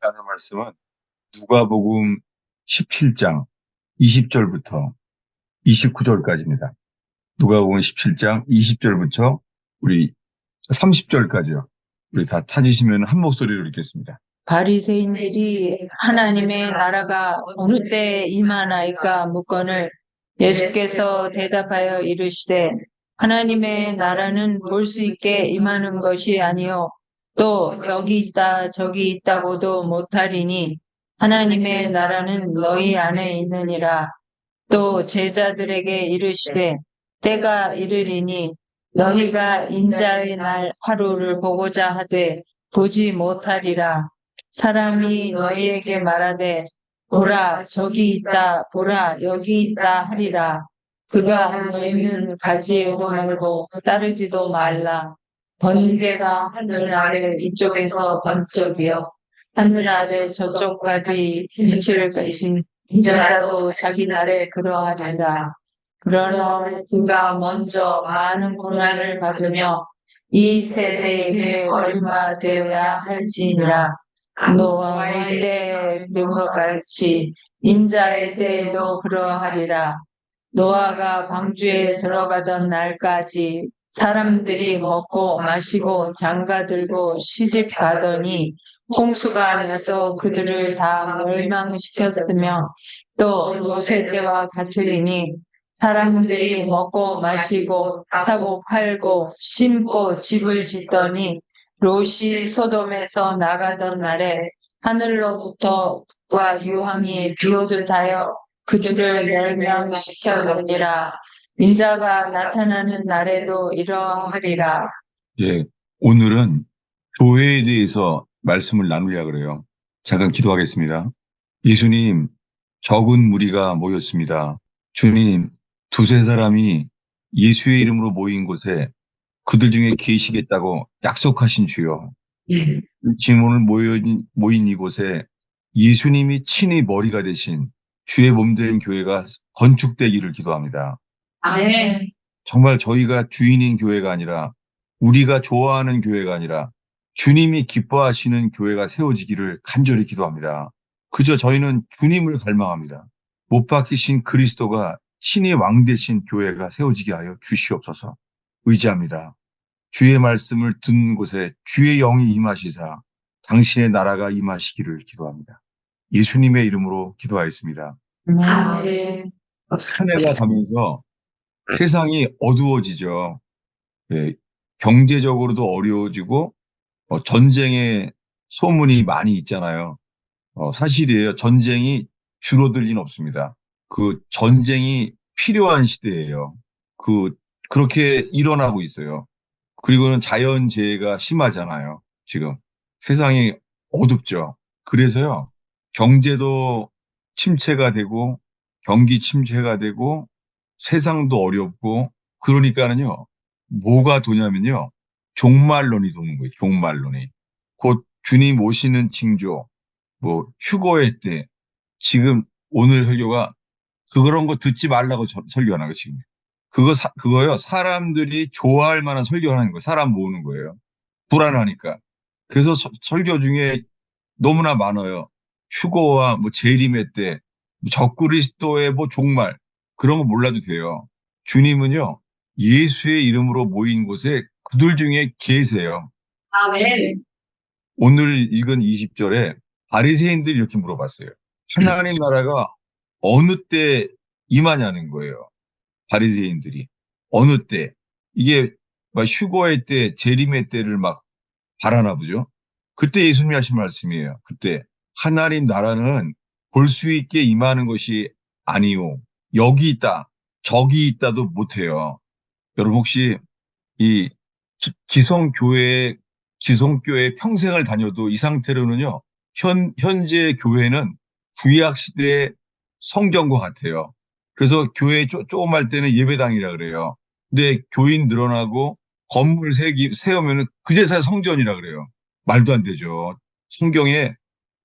나눌 말씀은 누가복음 17장 20절부터 29절까지입니다. 누가복음 17장 20절부터 우리 30절까지요. 우리 다 찾으시면 한 목소리로 읽겠습니다. 바리새인들이 하나님의 나라가 어느 때 임하나이까 묻거늘 예수께서 대답하여 이르시되 하나님의 나라는 볼 수 있게 임하는 것이 아니요 또 여기 있다 저기 있다고도 못하리니 하나님의 나라는 너희 안에 있느니라. 또 제자들에게 이르시되 때가 이르리니 너희가 인자의 날 하루를 보고자 하되 보지 못하리라. 사람이 너희에게 말하되 보라 저기 있다 보라 여기 있다 하리라. 그가 너희는 가지도 말고 따르지도 말라. 번개가 하늘 아래 이쪽에서 번쩍이요 하늘 아래 저쪽까지 미칠 것이 인자라도 자기 날에 그러하리라. 그러나 그가 먼저 많은 고난을 받으며 이 세대에게 얼마되어야 할지니라. 노아의 때에 그것 같이 인자의 때에도 그러하리라. 노아가 방주에 들어가던 날까지 사람들이 먹고 마시고 장가들고 시집 가더니 홍수가 나서 그들을 다 멸망시켰으며 또 노세 때와 같으리니 사람들이 먹고 마시고 사고 팔고 심고 집을 짓더니 롯이 소돔에서 나가던 날에 하늘로부터 와 유황이 비오듯 하여 그들을 멸망시켰느니라. 인자가 나타나는 날에도 이러하리라. 예, 오늘은 교회에 대해서 말씀을 나누려고 그래요. 잠깐 기도하겠습니다. 예수님, 적은 무리가 모였습니다. 주님, 두세 사람이 예수의 이름으로 모인 곳에 그들 중에 계시겠다고 약속하신 주여. 지금 오늘 모인 이곳에 예수님이 친히 머리가 되신 주의 몸된 교회가 건축되기를 기도합니다. 아멘. 정말 저희가 주인인 교회가 아니라 우리가 좋아하는 교회가 아니라 주님이 기뻐하시는 교회가 세워지기를 간절히 기도합니다. 그저 저희는 주님을 갈망합니다. 못 박히신 그리스도가 신의 왕 되신 교회가 세워지게 하여 주시옵소서. 의지합니다. 주의 말씀을 듣는 곳에 주의 영이 임하시사 당신의 나라가 임하시기를 기도합니다. 예수님의 이름으로 기도하였습니다. 아멘. 한 해가 가면서 세상이 어두워지죠. 예, 경제적으로도 어려워지고 전쟁의 소문이 많이 있잖아요. 사실이에요. 전쟁이 줄어들 리는 없습니다. 그 전쟁이 필요한 시대예요. 그렇게 일어나고 있어요. 그리고는 자연재해가 심하잖아요. 지금 세상이 어둡죠. 그래서요, 경제도 침체가 되고 경기 침체가 되고 세상도 어렵고 그러니까는요, 뭐가 도냐면요, 종말론이 도는 거예요. 종말론이. 곧 주님 오시는 징조, 뭐 휴거의 때, 지금 오늘 설교가 그런 거 듣지 말라고 설교하는 거예요, 지금. 그거요, 사람들이 좋아할 만한 설교하는 거예요. 사람 모으는 거예요. 불안하니까. 그래서 설교 중에 너무나 많아요. 휴거와 뭐 재림의 때, 적그리스도의 뭐 종말, 그런 거 몰라도 돼요. 주님은요, 예수의 이름으로 모인 곳에 그들 중에 계세요. 아멘. 오늘 읽은 20절에 바리새인들이 이렇게 물어봤어요. 하나님 나라가 어느 때 임하냐는 거예요. 바리새인들이. 어느 때. 이게 막 휴거의 때, 재림의 때를 막 바라나 보죠. 그때 예수님이 하신 말씀이에요. 그때 하나님 나라는 볼 수 있게 임하는 것이 아니요. 여기 있다, 저기 있다도 못해요. 여러분 혹시 이 기성교회 평생을 다녀도 이 상태로는요, 현재 교회는 구약 시대의 성전과 같아요. 그래서 교회 조금 할 때는 예배당이라 그래요. 근데 교인 늘어나고 건물 세우면은 그제서야 성전이라 그래요. 말도 안 되죠. 성경에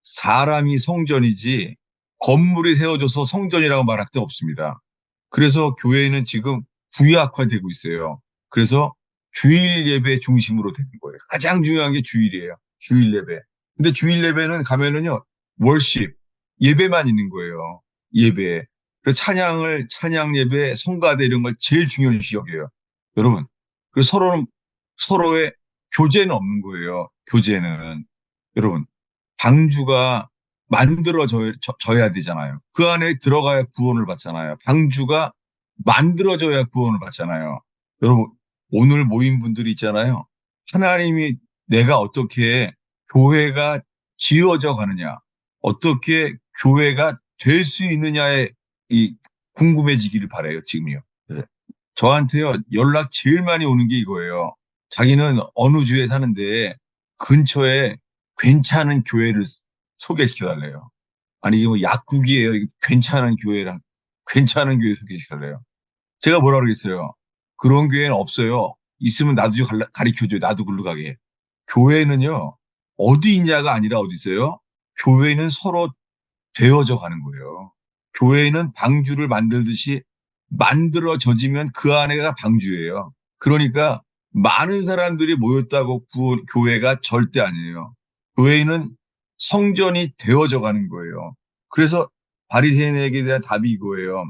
사람이 성전이지 건물이 세워져서 성전이라고 말할 데 없습니다. 그래서 교회는 지금 구약화되고 있어요. 그래서 주일 예배 중심으로 되는 거예요. 가장 중요한 게 주일이에요. 주일 예배. 근데 주일 예배는 가면은요, 월십, 예배만 있는 거예요. 예배. 그 찬양 예배, 성가대 이런 걸 제일 중요시 여겨요. 여러분. 그 서로의 교제는 없는 거예요. 교제는. 여러분. 방주가 만들어져야 되잖아요. 그 안에 들어가야 구원을 받잖아요. 방주가 만들어져야 구원을 받잖아요. 여러분, 오늘 모인 분들이 있잖아요. 하나님이 내가 어떻게 교회가 지어져 가느냐, 어떻게 교회가 될 수 있느냐에 이 궁금해지기를 바라요, 지금요. 네. 저한테요, 연락 제일 많이 오는 게 이거예요. 자기는 어느 주에 사는데 근처에 괜찮은 교회를 소개시켜달래요. 아니, 이게 뭐 약국이에요. 이게 괜찮은 교회 소개시켜달래요. 제가 뭐라 그러겠어요. 그런 교회는 없어요. 있으면 나도 좀 가르쳐줘요. 나도 글로 가게. 교회는요, 어디 있냐가 아니라 어디 있어요? 교회는 서로 되어져 가는 거예요. 교회는 방주를 만들듯이 만들어져지면 그 안에가 방주예요. 그러니까 많은 사람들이 모였다고 교회가 절대 아니에요. 교회는 성전이 되어져 가는 거예요. 그래서 바리새인에게 대한 답이 이거예요.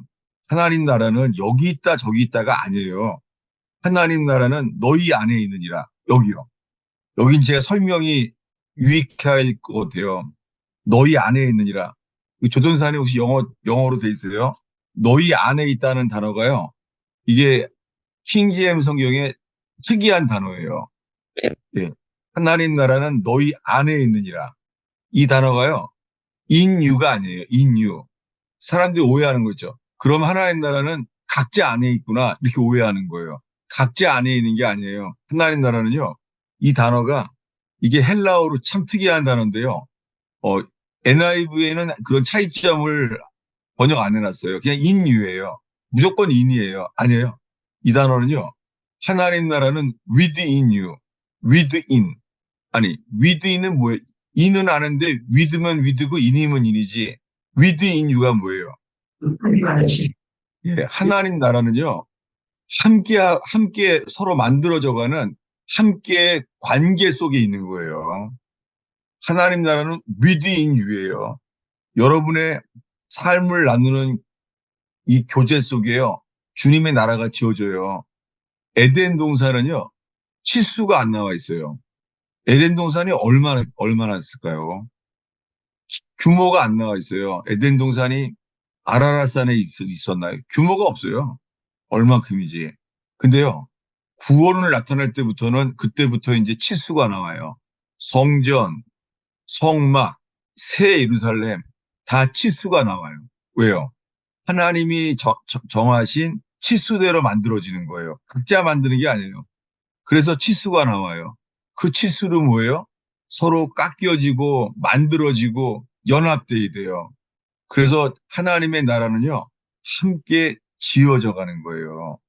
하나님 나라는 여기 있다 저기 있다가 아니에요. 하나님 나라는 너희 안에 있느니라. 여기요. 여긴 제가 설명이 유익할 것 같아요. 너희 안에 있느니라. 조선사님 혹시 영어로 돼 있어요? 너희 안에 있다는 단어가요. 이게 킹제임 성경의 특이한 단어예요. 예. 하나님 나라는 너희 안에 있느니라. 이 단어가요. in you가 아니에요. in you. 사람들이 오해하는 거죠. 그럼 하나님 나라는 각자 안에 있구나. 이렇게 오해하는 거예요. 각자 안에 있는 게 아니에요. 하나님 나라는요. 이 단어가 이게 헬라어로 참 특이한 단어인데요. NIV에는 그런 차이점을 번역 안 해놨어요. 그냥 in유예요. 무조건 in이에요. 아니에요. 이 단어는요. 하나님 나라는 within you, within. 아니, within은 뭐예요? in은 아는데 with면 with고 in이면 in이지. within you가 뭐예요? 예, 하나님 나라는요. 함께 서로 만들어져가는 함께 관계 속에 있는 거예요. 하나님 나라는 within you예요. 여러분의 삶을 나누는 이 교제 속에요. 주님의 나라가 지어져요. 에덴 동산은요. 치수가 안 나와 있어요. 에덴 동산이 얼마나 있을까요? 규모가 안 나와 있어요. 에덴 동산이 아라랏산에 있었나요? 규모가 없어요. 얼마큼이지. 근데요. 구원을 나타낼 때부터는 그때부터 이제 치수가 나와요. 성전, 성막, 새 예루살렘 다 치수가 나와요. 왜요? 하나님이 정하신 치수대로 만들어지는 거예요. 각자 만드는 게 아니에요. 그래서 치수가 나와요. 그 치수는 뭐예요? 서로 깎여지고 만들어지고 연합돼야 돼요. 그래서 하나님의 나라는요. 함께 지어져 가는 거예요.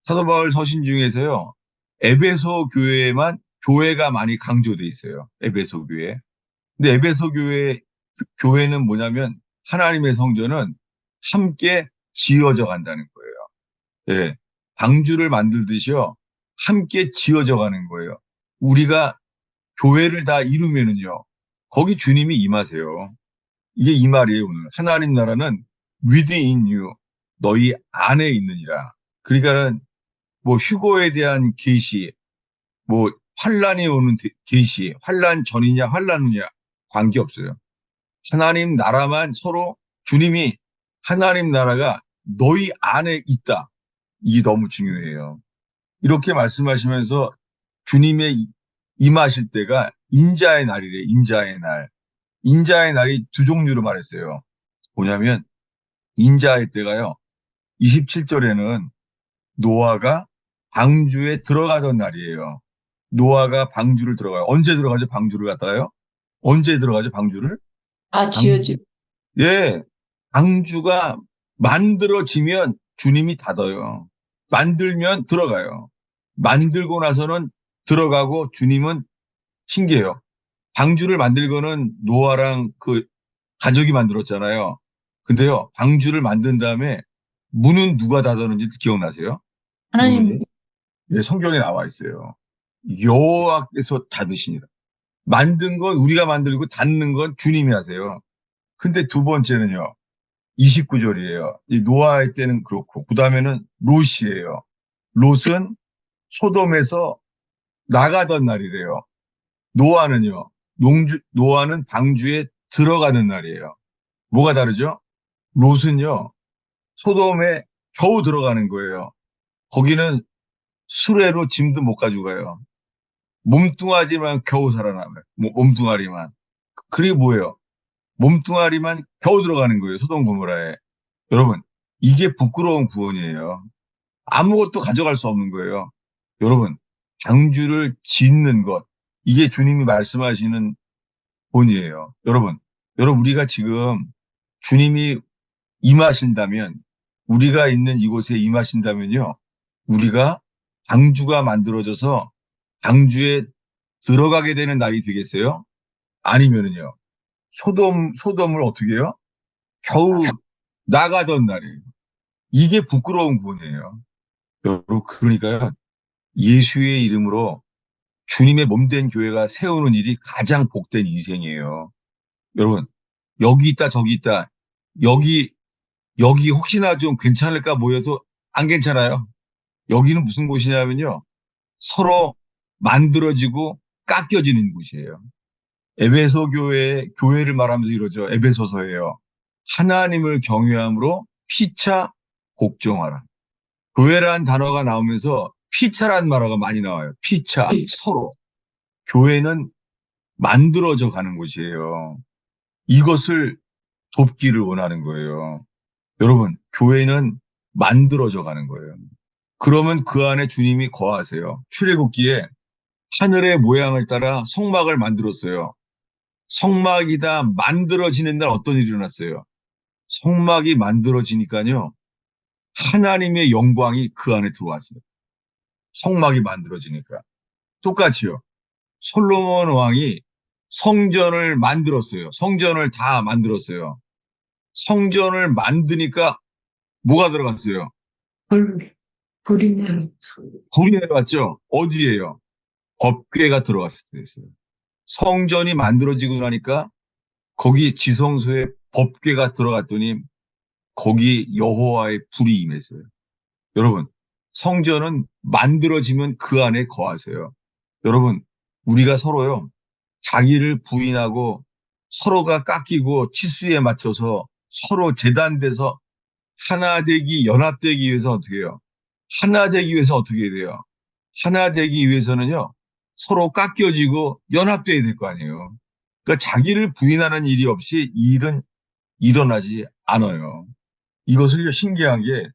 사도 바울 서신 중에서요. 에베소 교회에만 교회가 많이 강조돼 있어요. 에베소 교회. 근데 에베소 교회는 뭐냐면 하나님의 성전은 함께 지어져 간다는 거예요. 예. 방주를 만들듯이요. 함께 지어져 가는 거예요. 우리가 교회를 다 이루면은요. 거기 주님이 임하세요. 이게 이 말이에요, 오늘. 하나님 나라는 within you. 너희 안에 있느니라. 그러니까는 뭐 휴거에 대한 계시, 뭐 환란이 오는 계시, 환란 전이냐 환란 후냐 관계없어요. 하나님 나라만 서로 주님이 하나님 나라가 너희 안에 있다. 이게 너무 중요해요. 이렇게 말씀하시면서 주님의 임하실 때가 인자의 날이래, 인자의 날. 인자의 날이 두 종류로 말했어요. 뭐냐면 인자의 때가요. 27절에는 노아가 방주에 들어가던 날이에요. 노아가 방주를 들어가요. 언제 들어가죠? 방주를 갖다가요? 언제 들어가죠? 방주를? 다 지어지고. 예. 방주가 만들어지면 주님이 닫아요. 만들면 들어가요. 만들고 나서는 들어가고 주님은 신기해요. 방주를 만들고는 노아랑 그 가족이 만들었잖아요. 근데요, 방주를 만든 다음에 문은 누가 닫았는지 기억나세요? 하나님, 문은요? 예, 성경에 나와 있어요. 여호와께서 닫으시니라. 만든 건 우리가 만들고 닫는 건 주님이 하세요. 근데 두 번째는요. 29절이에요. 이 노아의 때는 그렇고 그 다음에는 롯이에요. 롯은 소돔에서 나가던 날이래요. 노아는요. 노아는 방주에 들어가는 날이에요. 뭐가 다르죠? 롯은요. 소돔에 겨우 들어가는 거예요. 거기는 수레로 짐도 못 가지고 가요. 몸뚱아리만 겨우 살아남아요. 몸뚱아리만. 그리고 뭐예요? 몸뚱아리만 겨우 들어가는 거예요. 소돔 고모라에. 여러분, 이게 부끄러운 구원이에요. 아무것도 가져갈 수 없는 거예요. 여러분, 장주를 짓는 것. 이게 주님이 말씀하시는 본이에요. 여러분, 우리가 지금 주님이 임하신다면, 우리가 있는 이곳에 임하신다면요, 우리가 방주가 만들어져서 방주에 들어가게 되는 날이 되겠어요? 아니면은요, 소돔을 어떻게 해요? 겨우 나가던 날이에요. 이게 부끄러운 구원이에요. 여러분, 그러니까요, 예수의 이름으로 주님의 몸된 교회가 세우는 일이 가장 복된 인생이에요. 여러분, 여기 있다, 저기 있다. 여기 혹시나 좀 괜찮을까 모여서 안 괜찮아요. 여기는 무슨 곳이냐면요. 서로 만들어지고 깎여지는 곳이에요. 에베소 교회를 말하면서 이러죠. 에베소서예요. 하나님을 경외함으로 피차 복종하라. 교회란 단어가 나오면서 피차란 말어가 많이 나와요. 피차, 서로. 교회는 만들어져 가는 곳이에요. 이것을 돕기를 원하는 거예요. 여러분, 교회는 만들어져 가는 거예요. 그러면 그 안에 주님이 거하세요. 출애굽기에 하늘의 모양을 따라 성막을 만들었어요. 성막이 다 만들어지는 날 어떤 일이 일어났어요? 성막이 만들어지니까요. 하나님의 영광이 그 안에 들어왔어요. 성막이 만들어지니까. 똑같이요. 솔로몬 왕이 성전을 만들었어요. 성전을 다 만들었어요. 성전을 만드니까 뭐가 들어갔어요? 불, 불이 내려. 불이 내려왔죠? 어디에요? 법궤가 들어갔을 때였어요. 성전이 만들어지고 나니까 거기 지성소에 법궤가 들어갔더니 거기 여호와의 불이 임했어요. 여러분, 성전은 만들어지면 그 안에 거하세요. 여러분, 우리가 서로요, 자기를 부인하고 서로가 깎이고 치수에 맞춰서 서로 재단돼서 하나 되기, 연합되기 위해서 어떻게 해요? 하나 되기 위해서 어떻게 해야 돼요? 하나 되기 위해서는요, 서로 깎여지고 연합돼야 될 거 아니에요. 그러니까 자기를 부인하는 일이 없이 이 일은 일어나지 않아요. 이것을 신기한 게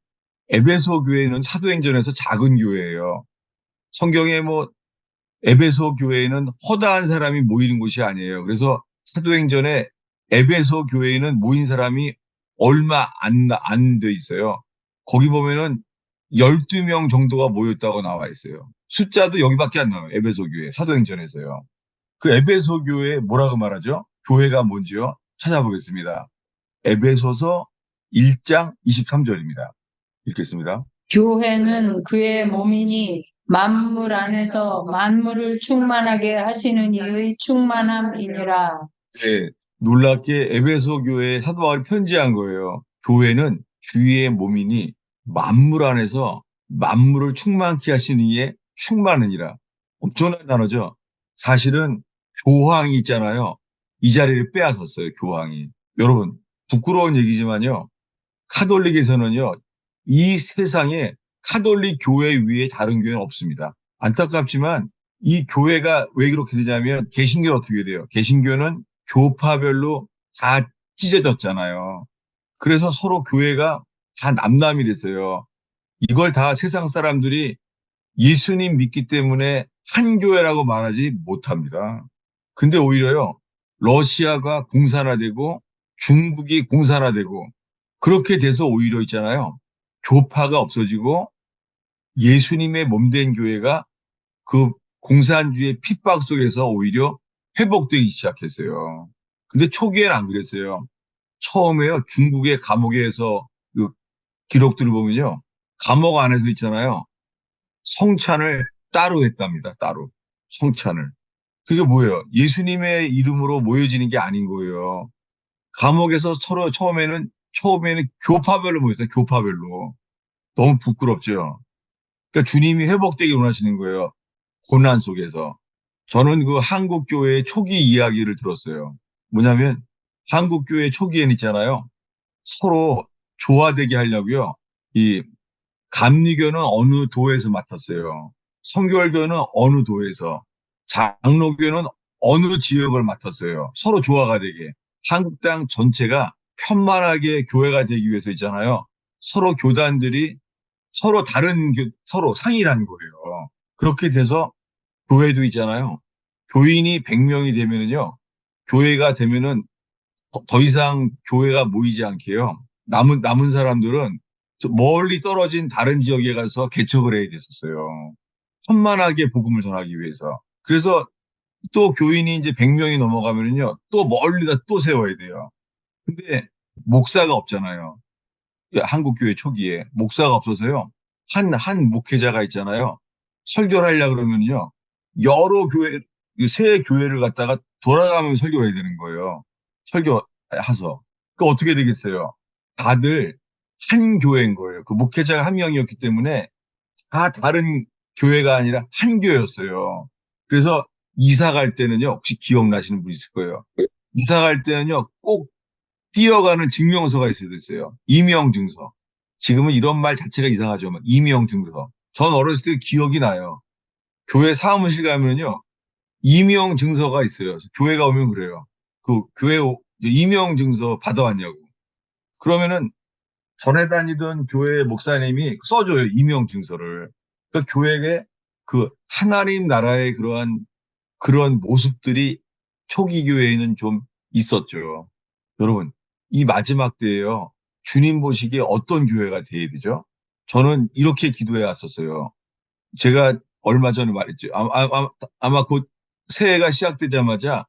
에베소 교회는 사도행전에서 작은 교회예요. 성경에 뭐 에베소 교회는 허다한 사람이 모이는 곳이 아니에요. 그래서 사도행전에 에베소 교회에는 모인 사람이 얼마 안 돼 있어요. 거기 보면은 12명 정도가 모였다고 나와 있어요. 숫자도 여기밖에 안 나와요. 에베소 교회, 사도행전에서요. 그 에베소 교회 뭐라고 말하죠? 교회가 뭔지요? 찾아보겠습니다. 에베소서 1장 23절입니다. 읽겠습니다. 교회는 그의 몸이니 만물 안에서 만물을 충만하게 하시는 이의 충만함이니라. 네, 놀랍게 에베소 교회에 사도 바울이 편지한 거예요. 교회는 주의 몸이니 만물 안에서 만물을 충만케 하시는 이의 충만하니라. 엄청난 단어죠. 사실은 교황이 있잖아요. 이 자리를 빼앗았어요, 교황이. 여러분, 부끄러운 얘기지만요. 카톨릭에서는요, 이 세상에 카톨릭 교회 위에 다른 교회는 없습니다. 안타깝지만 이 교회가 왜 그렇게 되냐면 개신교는 어떻게 돼요? 개신교는 교파별로 다 찢어졌잖아요. 그래서 서로 교회가 다 남남이 됐어요. 이걸 다 세상 사람들이 예수님 믿기 때문에 한 교회라고 말하지 못합니다. 근데 오히려요, 러시아가 공산화되고 중국이 공산화되고 그렇게 돼서 오히려 있잖아요. 교파가 없어지고 예수님의 몸된 교회가 그 공산주의 핍박 속에서 오히려 회복되기 시작했어요. 근데 초기에는 안 그랬어요. 처음에요, 중국의 감옥에서 그 기록들을 보면요. 감옥 안에서 있잖아요. 성찬을 따로 했답니다. 따로. 성찬을. 그게 뭐예요? 예수님의 이름으로 모여지는 게 아닌 거예요. 감옥에서 서로 처음에는 교파별로 모였다, 교파별로. 너무 부끄럽죠. 그러니까 주님이 회복되기 원하시는 거예요. 고난 속에서. 저는 그 한국교회의 초기 이야기를 들었어요. 뭐냐면, 한국교회 초기엔 있잖아요. 서로 조화되게 하려고요. 이 감리교는 어느 도에서 맡았어요. 성결교는 어느 도에서, 장로교는 어느 지역을 맡았어요. 서로 조화가 되게. 한국 땅 전체가 편만하게 교회가 되기 위해서 있잖아요. 서로 교단들이 서로 서로 상의라는 거예요. 그렇게 돼서 교회도 있잖아요. 교인이 100명이 되면은요, 교회가 되면은 더 이상 교회가 모이지 않게요. 남은 사람들은 저 멀리 떨어진 다른 지역에 가서 개척을 해야 됐었어요. 천만하게 복음을 전하기 위해서. 그래서 또 교인이 이제 100명이 넘어가면은요, 또 멀리다 또 세워야 돼요. 근데 목사가 없잖아요. 한국교회 초기에. 목사가 없어서요. 한 목회자가 있잖아요. 설교를 하려고 그러면요. 여러 교회, 새 교회를 갖다가 돌아가면서 설교를 해야 되는 거예요. 설교해서. 그 어떻게 되겠어요? 다들 한 교회인 거예요. 그 목회자가 한 명이었기 때문에 다 다른 교회가 아니라 한 교회였어요. 그래서 이사 갈 때는요, 혹시 기억나시는 분 있을 거예요. 이사 갈 때는요, 꼭 뛰어가는 증명서가 있어야 됐어요. 이명증서. 지금은 이런 말 자체가 이상하죠. 이명증서. 전 어렸을 때 기억이 나요. 교회 사무실 가면요, 이명증서가 있어요. 교회가 오면 그래요. 그 교회 이명증서 받아왔냐고. 그러면은 전에 다니던 교회 목사님이 써줘요. 이명증서를. 그 교회에 그 하나님 나라의 그런 모습들이 초기 교회에는 좀 있었죠. 여러분, 이 마지막 때에요. 주님 보시기에 어떤 교회가 돼야 되죠? 저는 이렇게 기도해 왔었어요. 제가 얼마 전에 말했죠. 아마 곧 새해가 시작되자마자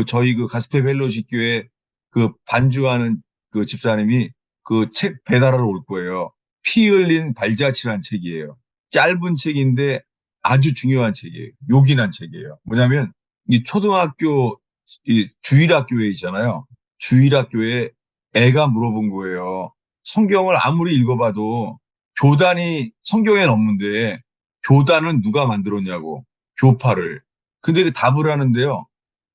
저희 그 가스페 펠로시 교회 그 반주하는 그 집사님이 그 책 배달하러 올 거예요. 피 흘린 발자취란 책이에요. 짧은 책인데 아주 중요한 책이에요. 요긴한 책이에요. 뭐냐면 이 초등학교 이 주일학교에 있잖아요. 주일학교에 애가 물어본 거예요. 성경을 아무리 읽어봐도 교단이 성경엔 없는데 교단은 누가 만들었냐고, 교파를. 근데 그 답을 하는데요.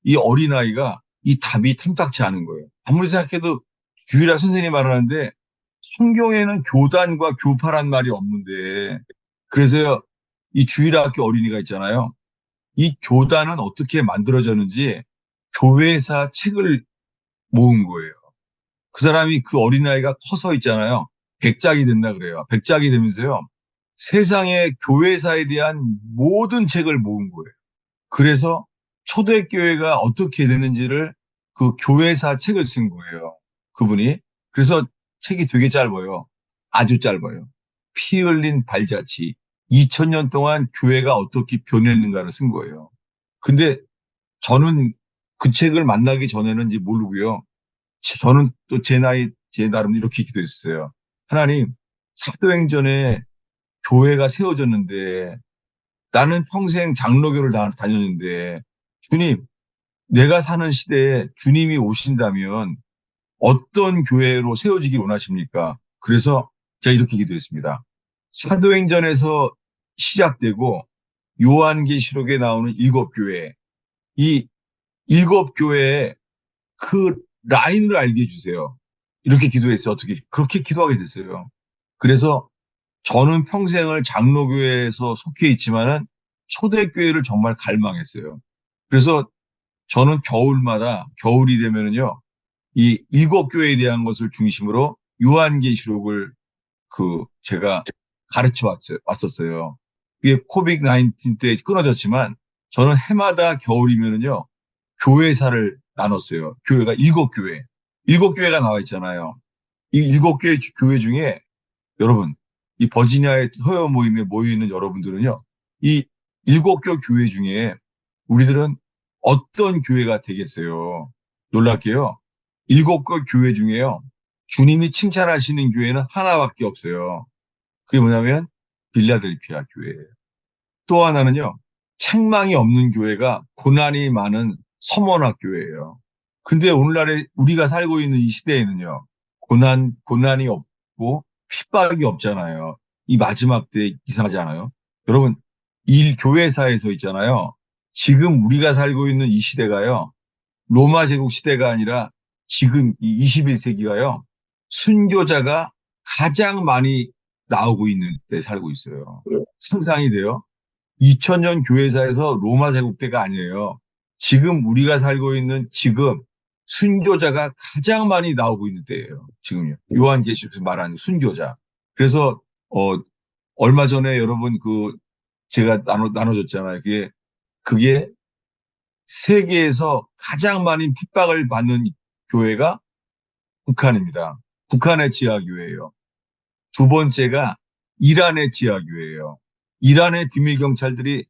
이 어린아이가 이 답이 탐탁치 않은 거예요. 아무리 생각해도 주일학 선생님이 말하는데 성경에는 교단과 교파란 말이 없는데 그래서 이 주일학교 어린이가 있잖아요. 이 교단은 어떻게 만들어졌는지 교회사 책을 모은 거예요. 그 사람이 그 어린아이가 커서 있잖아요. 백작이 된다 그래요. 백작이 되면서요. 세상의 교회사에 대한 모든 책을 모은 거예요. 그래서 초대교회가 어떻게 되는지를 그 교회사 책을 쓴 거예요. 그분이. 그래서 책이 되게 짧아요. 아주 짧아요. 피 흘린 발자취. 2000년 동안 교회가 어떻게 변했는가를 쓴 거예요. 근데 저는 그 책을 만나기 전에는 이제 모르고요. 저는 또 제 나름 이렇게 기도했어요. 하나님, 사도행전에 교회가 세워졌는데 나는 평생 장로교를 다녔는데 주님, 내가 사는 시대에 주님이 오신다면 어떤 교회로 세워지길 원하십니까? 그래서 제가 이렇게 기도했습니다. 사도행전에서 시작되고 요한계시록에 나오는 7교회, 이 7교회의 그 라인을 알게 해주세요. 이렇게 기도했어요. 어떻게 그렇게 기도하게 됐어요. 그래서 저는 평생을 장로교회에서 속해 있지만은 초대교회를 정말 갈망했어요. 그래서 저는 겨울이 되면은요, 이 7교회에 대한 것을 중심으로 요한계시록을 제가 왔었어요. 이게 코비드 19 때 끊어졌지만 저는 해마다 겨울이면은요, 교회사를 나눴어요. 교회가 7교회. 7교회가 나와 있잖아요. 이 7교회 교회 중에 여러분, 이 버지니아의 토요 모임에 모여있는 여러분들은요, 이 7교회 중에 우리들은 어떤 교회가 되겠어요? 놀랍게요. 7교회 중에요, 주님이 칭찬하시는 교회는 하나밖에 없어요. 그게 뭐냐면 빌라델피아 교회예요. 또 하나는요, 책망이 없는 교회가 고난이 많은 서문학교예요. 근데 오늘날에 우리가 살고 있는 이 시대에는요, 고난이 없고 핍박이 없잖아요. 이 마지막 때 이상하지 않아요? 여러분, 교회사에서 있잖아요. 지금 우리가 살고 있는 이 시대가요, 로마 제국 시대가 아니라 지금 이 21세기가요, 순교자가 가장 많이 나오고 있는 때 살고 있어요. 상상이 돼요? 2000년 교회사에서 로마 제국 때가 아니에요. 지금 우리가 살고 있는 지금 순교자가 가장 많이 나오고 있는 때예요. 지금요. 요한계시록에서 말하는 순교자. 그래서 얼마 전에 여러분 제가 나눠줬잖아요. 그게 세계에서 가장 많이 핍박을 받는 교회가 북한입니다. 북한의 지하교회예요. 두 번째가 이란의 지하교회예요. 이란의 비밀경찰들이,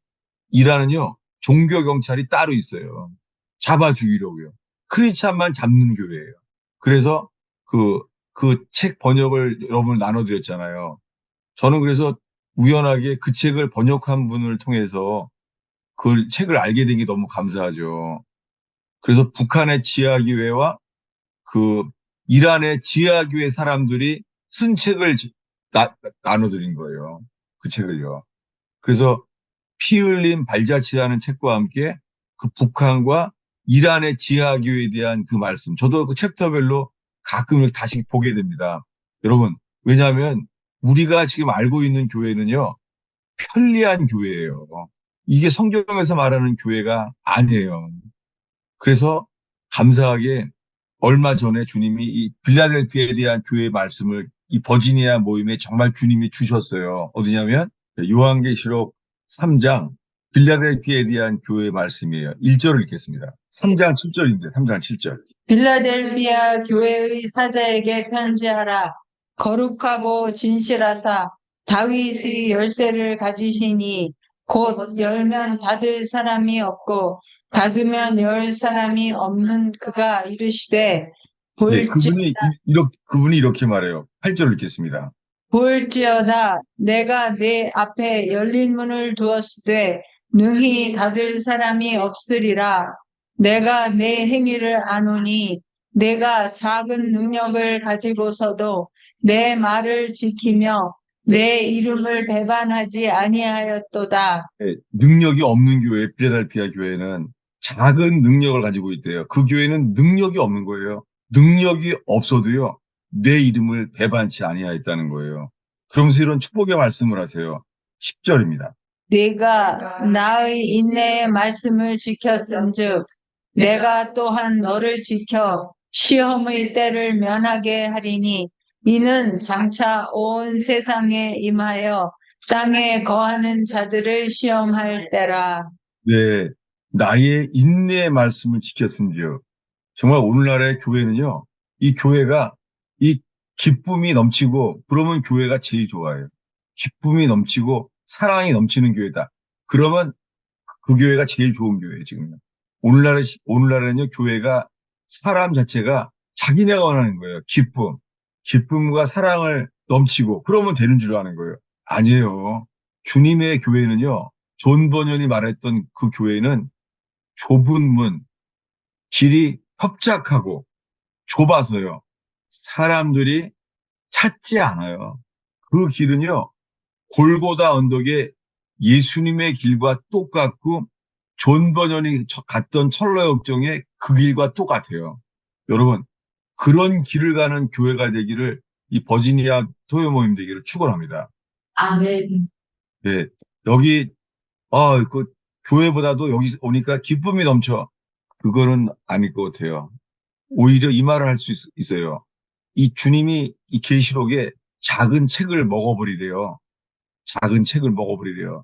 이란은요, 종교경찰이 따로 있어요. 잡아 죽이려고요. 크리스찬만 잡는 교회예요. 그래서 그 책 번역을 여러분 나눠드렸잖아요. 저는 그래서 우연하게 그 책을 번역한 분을 통해서 그 책을 알게 된 게 너무 감사하죠. 그래서 북한의 지하교회와 그 이란의 지하교회 사람들이 쓴 책을 나눠드린 거예요. 그 책을요. 그래서 피 흘린 발자취라는 책과 함께 그 북한과 이란의 지하교회에 대한 그 말씀, 저도 그 챕터별로 가끔 다시 보게 됩니다. 여러분, 왜냐하면 우리가 지금 알고 있는 교회는요, 편리한 교회예요. 이게 성경에서 말하는 교회가 아니에요. 그래서 감사하게 얼마 전에 주님이 이 빌라델피아에 대한 교회의 말씀을 이 버지니아 모임에 정말 주님이 주셨어요. 어디냐면 요한계시록 3장 빌라델피아에 대한 교회의 말씀이에요. 1절을 읽겠습니다. 3장 7절인데 3장 7절. 빌라델피아 교회의 사자에게 편지하라. 거룩하고 진실하사 다윗의 열쇠를 가지시니 곧 열면 닫을 사람이 없고 닫으면 열 사람이 없는 그가 이르시되 네, 그분이 이렇게 말해요. 8절 읽겠습니다. 볼지어다 내가 내 앞에 열린 문을 두었으되 능히 닫을 사람이 없으리라. 내가 내 행위를 아노니 내가 작은 능력을 가지고서도 내 말을 지키며 내 이름을 배반하지 아니하였도다. 네, 능력이 없는 교회, 필라델피아 교회는 작은 능력을 가지고 있대요. 그 교회는 능력이 없는 거예요. 능력이 없어도요, 내 이름을 배반치 아니하였다는 거예요. 그러면서 이런 축복의 말씀을 하세요. 10절입니다. 네가 나의 인내의 말씀을 지켰은즉 내가 또한 너를 지켜 시험의 때를 면하게 하리니 이는 장차 온 세상에 임하여 땅에 거하는 자들을 시험할 때라. 네, 나의 인내의 말씀을 지켰은지요. 정말 오늘날의 교회는요, 이 교회가 이 기쁨이 넘치고, 그러면 교회가 제일 좋아요. 기쁨이 넘치고, 사랑이 넘치는 교회다. 그러면 그 교회가 제일 좋은 교회예요, 지금. 오늘날에는요, 교회가 사람 자체가 자기네가 원하는 거예요. 기쁨과 사랑을 넘치고, 그러면 되는 줄 아는 거예요. 아니에요. 주님의 교회는요, 존 버년이 말했던 그 교회는 좁은 문, 길이 협착하고 좁아서요. 사람들이 찾지 않아요. 그 길은요, 골고다 언덕에 예수님의 길과 똑같고 존 버년이 갔던 철로역정의 그 길과 똑같아요. 여러분, 그런 길을 가는 교회가 되기를, 이 버지니아 토요 모임 되기를 축원합니다. 아멘. 네, 그 교회보다도 여기 오니까 기쁨이 넘쳐. 그거는 아닐 것 같아요. 오히려 이 말을 할 수 있어요. 이 주님이 이 계시록에 작은 책을 먹어버리래요. 작은 책을 먹어버리래요.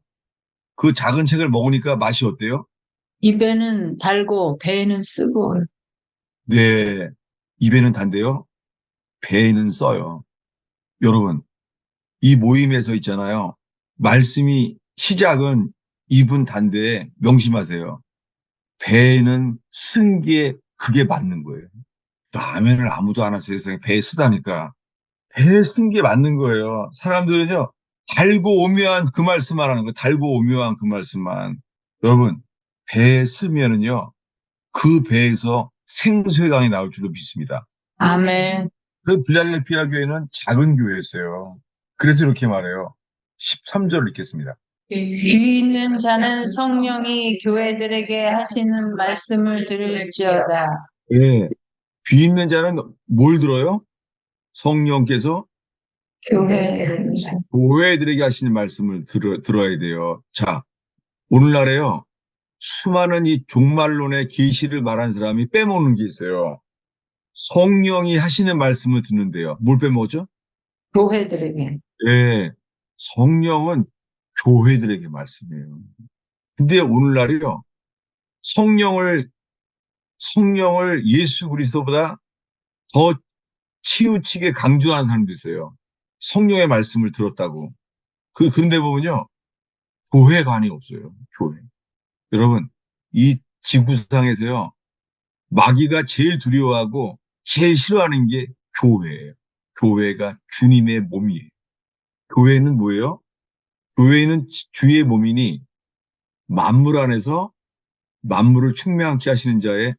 그 작은 책을 먹으니까 맛이 어때요? 입에는 달고 배에는 쓰고. 네, 입에는 단데요. 배에는 써요. 여러분, 이 모임에서 있잖아요. 말씀이 시작은 입은 단데 명심하세요. 배에는 쓴 게 그게 맞는 거예요. 라면을 아무도 안 하세요. 세상에 배에 쓰다니까. 배에 쓴 게 맞는 거예요. 사람들은요, 달고 오묘한 그 말씀만 하는 거예요. 달고 오묘한 그 말씀만. 여러분, 배에 쓰면은요, 그 배에서 생수의 강이 나올 줄로 믿습니다. 아멘. 그 빌라델피아 교회는 작은 교회였어요. 그래서 이렇게 말해요. 13절을 읽겠습니다. 귀 있는 자는 성령이 교회들에게 하시는 말씀을 들을지어다. 예. 귀 있는 자는 뭘 들어요? 성령께서 교회들에게 하시는 말씀을 들어야 돼요. 자, 오늘날에요. 수많은 이 종말론의 계시를 말한 사람이 빼먹는 게 있어요. 성령이 하시는 말씀을 듣는데요. 뭘 빼먹었죠? 교회들에게. 예. 성령은 교회들에게 말씀해요. 근데 오늘날이요. 성령을 예수 그리스도보다 더 치우치게 강조하는 사람도 있어요. 성령의 말씀을 들었다고. 근데 보면요. 교회관이 없어요. 교회. 여러분, 이 지구상에서요. 마귀가 제일 두려워하고 제일 싫어하는 게 교회예요. 교회가 주님의 몸이에요. 교회는 뭐예요? 교회는 주의 몸이니 만물 안에서 만물을 충만케 하시는 자의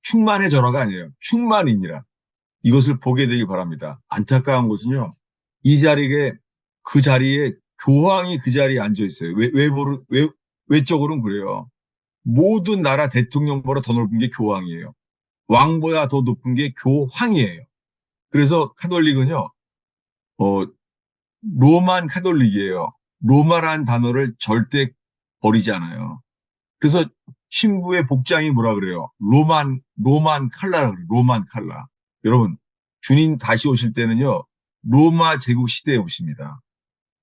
충만의 전화가 아니에요. 충만이니라. 이것을 보게 되기 바랍니다. 안타까운 것은요. 그 자리에 교황이 그 자리에 앉아 있어요. 외적으로는 그래요. 모든 나라 대통령보다 더 높은 게 교황이에요. 왕보다 더 높은 게 교황이에요. 그래서 카톨릭은요, 로만 카톨릭이에요. 로마라는 단어를 절대 버리지 않아요. 그래서 신부의 복장이 뭐라 그래요? 로만 칼라라 그래요. 로만 칼라. 여러분, 주님 다시 오실 때는요, 로마 제국 시대에 오십니다.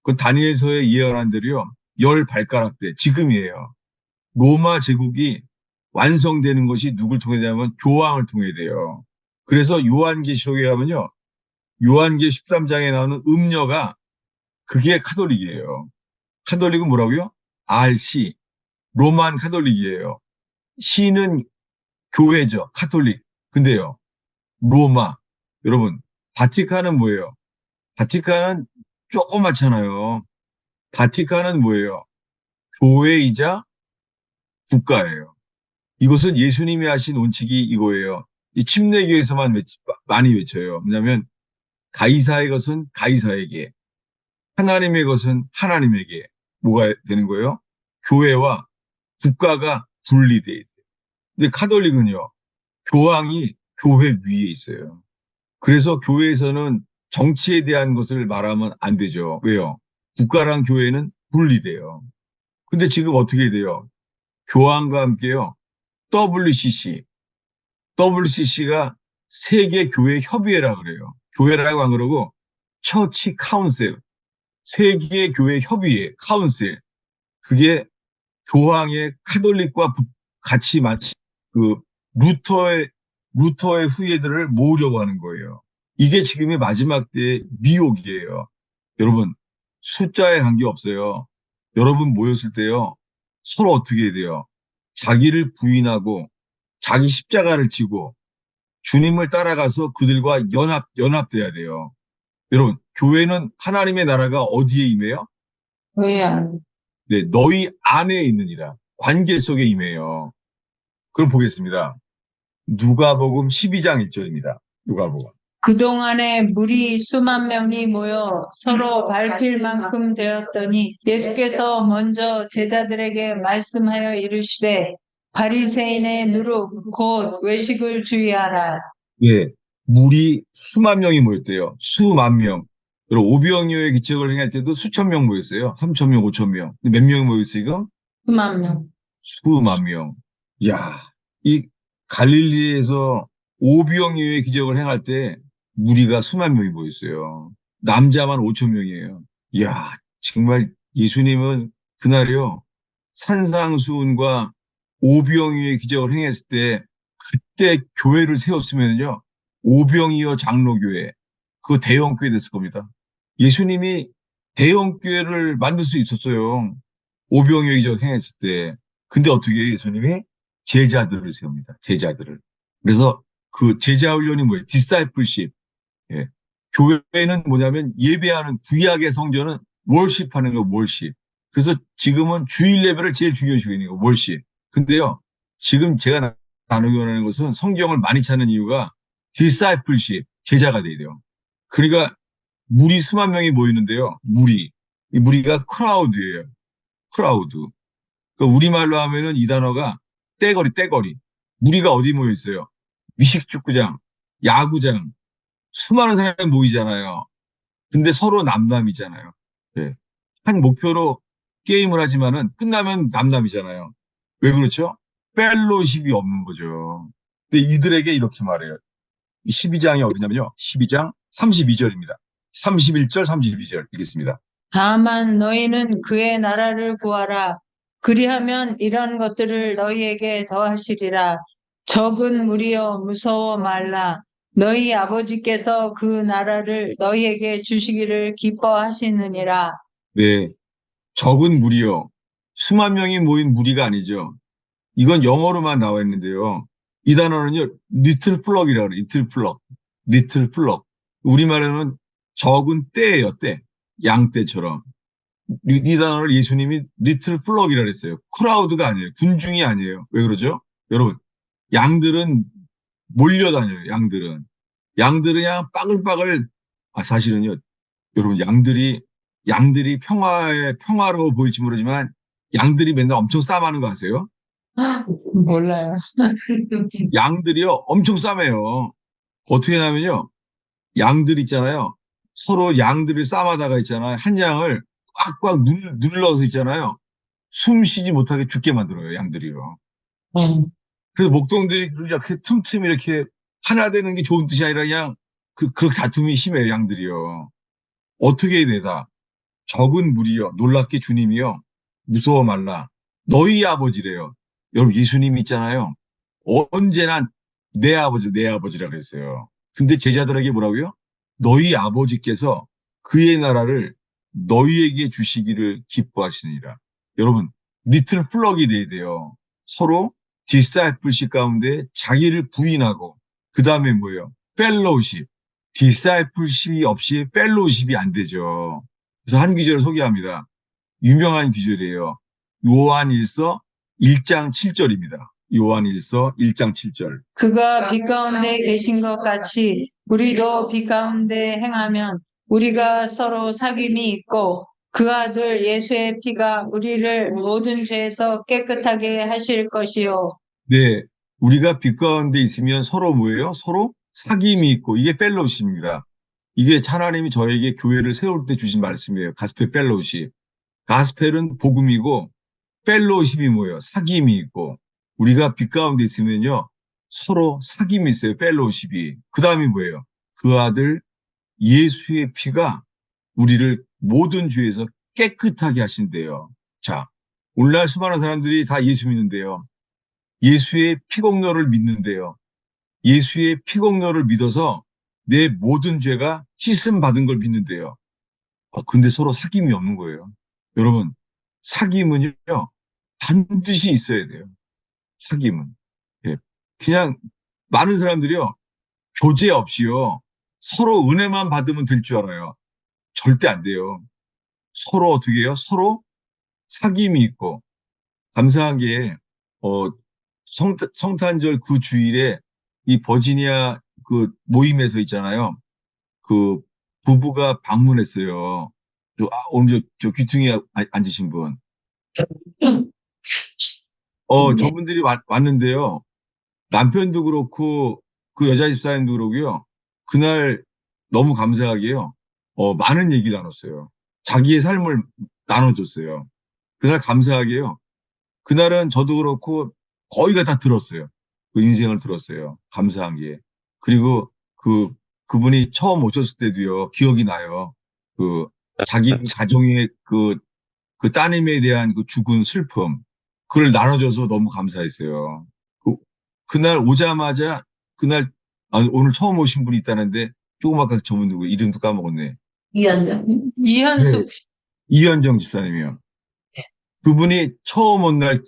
그 다니엘서에 예언한 대로요, 열 발가락 때, 지금이에요. 로마 제국이 완성되는 것이 누굴 통해 되냐면 교황을 통해 돼요. 그래서 요한계시록에 가면요, 요한계 13장에 나오는 음녀가 그게 카톨릭이에요. 카톨릭은 뭐라고요? RC, 로만 카톨릭이에요. C는 교회죠. 카톨릭. 근데요, 로마. 여러분, 바티칸은 뭐예요? 바티칸은 조그맣잖아요. 바티칸은 뭐예요? 교회이자 국가예요. 이것은 예수님이 하신 원칙이 이거예요. 이 침례교에서만 많이 외쳐요. 왜냐하면 가이사의 것은 가이사에게, 하나님의 것은 하나님에게 뭐가 되는 거예요? 교회와 국가가 분리돼 있어요. 근데 카톨릭은요, 교황이 교회 위에 있어요. 그래서 교회에서는 정치에 대한 것을 말하면 안 되죠. 왜요? 국가랑 교회는 분리돼요. 근데 지금 어떻게 돼요? 교황과 함께요. WCC가 세계교회협의회라 그래요. 교회라고 안 그러고 처치 카운셀, 세계교회협의회 카운셀. 그게 교황의 카톨릭과 같이 마치 그 루터의 후예들을 모으려고 하는 거예요. 이게 지금의 마지막 때의 미혹이에요. 여러분, 숫자에 관계없어요. 여러분 모였을 때요. 서로 어떻게 해야 돼요? 자기를 부인하고 자기 십자가를 지고 주님을 따라가서 그들과 연합돼야 돼요. 여러분, 교회는 하나님의 나라가 어디에 임해요? 교회 안. 네, 너희 안에 있느니라. 관계 속에 임해요. 그럼 보겠습니다. 누가복음 12장 1절입니다. 누가복음. 그동안에 무리 수만 명이 모여 서로 밟힐 만큼 되었더니 예수께서 먼저 제자들에게 말씀하여 이르시되 바리새인의 누룩 곧 외식을 주의하라. 예, 무리 수만 명이 모였대요. 수만 명. 그리고 오병이어의 기적을 행할 때도 수천 명 모였어요. 3천 명, 5천 명. 근데 몇 명이 모였어요, 이거? 수만 명. 수만 명. 야, 이 갈릴리에서 오병이어의 기적을 행할 때 무리가 수만 명이 모였어요. 남자만 5천 명이에요. 야, 정말 예수님은 그날이요. 산상수훈과 오병이어의 기적을 행했을 때 그때 교회를 세웠으면요. 오병이어 장로교회, 그 대형교회 됐을 겁니다. 예수님이 대형교회를 만들 수 있었어요. 오병이어 기적 행했을 때. 근데 어떻게 해요, 예수님이? 제자들을 세웁니다. 제자들을. 그래서 그 제자 훈련이 뭐예요? 디사이플십. 예. 교회는 뭐냐면 예배하는 구약의 성전은 월십하는 거 월십. 그래서 지금은 주일 예배를 제일 중요시하고 있는 거예요. 월시. 근데요, 지금 제가 나누기 원하는 것은 성경을 많이 찾는 이유가 discipleship, 제자가 돼야 돼요. 그러니까 무리 수만 명이 모이는데요. 무리. 이 무리가 크라우드예요. 크라우드. 그러니까 우리말로 하면은 이 단어가 떼거리, 떼거리. 무리가 어디 모여 있어요? 미식축구장, 야구장, 수많은 사람이 모이잖아요. 근데 서로 남남이잖아요. 예. 한 목표로 게임을 하지만은 끝나면 남남이잖아요. 왜 그렇죠? 펠로십이 없는 거죠. 근데 이들에게 이렇게 말해요. 12장이 어디냐면요. 12장 32절입니다. 31절, 32절 읽겠습니다. 다만 너희는 그의 나라를 구하라. 그리하면 이런 것들을 너희에게 더하시리라. 적은 무리여 무서워 말라. 너희 아버지께서 그 나라를 너희에게 주시기를 기뻐하시느니라. 네. 적은 무리요. 수만 명이 모인 무리가 아니죠. 이건 영어로만 나와 있는데요. 이 단어는요, 리틀 플럭이라고 그래요. 리틀 플럭. 리틀 플럭. 우리말로는 적은 떼예요, 떼. 양떼처럼. 이 단어를 예수님이 리틀 플럭이라고 했어요. 크라우드가 아니에요. 군중이 아니에요. 왜 그러죠? 여러분, 양들은 몰려다녀요, 양들은. 양들은 그냥 빠글빠글, 사실은요, 여러분, 양들이 평화로워 보일지 모르지만, 양들이 맨날 엄청 싸움하는 거 아세요? 몰라요. 양들이요, 엄청 싸매요. 어떻게 하냐면요, 양들 있잖아요. 서로 양들을 싸움하다가 있잖아요. 한 양을 꽉꽉 눌러서 있잖아요. 숨 쉬지 못하게 죽게 만들어요, 양들이요. 그래서 목동들이 이렇게 틈틈이 이렇게 하나 되는 게 좋은 뜻이 아니라 그냥 그 다툼이 심해요, 양들이요. 어떻게 해야 되다? 적은 무리요. 놀랍게 주님이요. 무서워 말라. 너희 아버지래요. 여러분, 예수님이 있잖아요. 언제나 내 아버지, 내 아버지라 그랬어요. 근데 제자들에게 뭐라고요? 너희 아버지께서 그의 나라를 너희에게 주시기를 기뻐하시느니라. 여러분, 리틀 플럭이 돼야 돼요. 서로 디사이플십 가운데 자기를 부인하고, 그 다음에 뭐예요? 펠로우십. 디사이플십이 없이 펠로우십이 안 되죠. 그래서 한 귀절을 소개합니다. 유명한 귀절이에요. 요한일서 1장 7절입니다. 요한일서 1장 7절. 그가 빛 가운데 계신 것 같이 우리도 빛 가운데 행하면 우리가 서로 사귐이 있고 그 아들 예수의 피가 우리를 모든 죄에서 깨끗하게 하실 것이요. 네, 우리가 빛 가운데 있으면 서로 뭐예요? 서로 사귐이 있고 이게 펠로우십입니다. 이게 하나님이 저에게 교회를 세울 때 주신 말씀이에요. 가스펠 펠로우십. 가스펠은 복음이고 펠로우십이 뭐예요? 사귐이 있고 우리가 빛 가운데 있으면요. 서로 사귐이 있어요. 펠로우십이. 그 다음이 뭐예요? 그 아들 예수의 피가 우리를 모든 죄에서 깨끗하게 하신대요. 자, 오늘날 수많은 사람들이 다 예수 믿는데요. 예수의 피공로를 믿는데요. 예수의 피공로를 믿어서 내 모든 죄가 씻음 받은 걸 믿는데요. 근데 서로 사귐이 없는 거예요. 여러분, 사귐은요, 반드시 있어야 돼요. 사귐은. 예. 그냥 많은 사람들이요, 교제 없이요, 서로 은혜만 받으면 될 줄 알아요. 절대 안 돼요. 서로 어떻게 해요? 서로 사귐이 있고, 감사한 게, 어, 성탄절 그 주일에 이 버지니아 그 모임에서 있잖아요. 그 부부가 방문했어요. 오늘 저 귀퉁이에 앉으신 분. 네. 저분들이 왔는데요. 남편도 그렇고 그 여자 집사님도 그러고요. 그날 너무 감사하게요. 많은 얘기 나눴어요. 자기의 삶을 나눠줬어요. 그날 감사하게요. 그날은 저도 그렇고 거의가 다 들었어요. 그 인생을 들었어요. 감사한 게. 그리고 그분이 처음 오셨을 때도요. 기억이 나요. 그 자기 가정의 그 따님에 대한 그 죽은 슬픔. 그걸 나눠줘서 너무 감사했어요. 그날 오자마자 그날 오늘 처음 오신 분이 있다는데 조그맣게 저분 누구 이름도 까먹었네. 이현정. 네, 이현숙. 이현정 집사님이요. 그분이 처음 온 날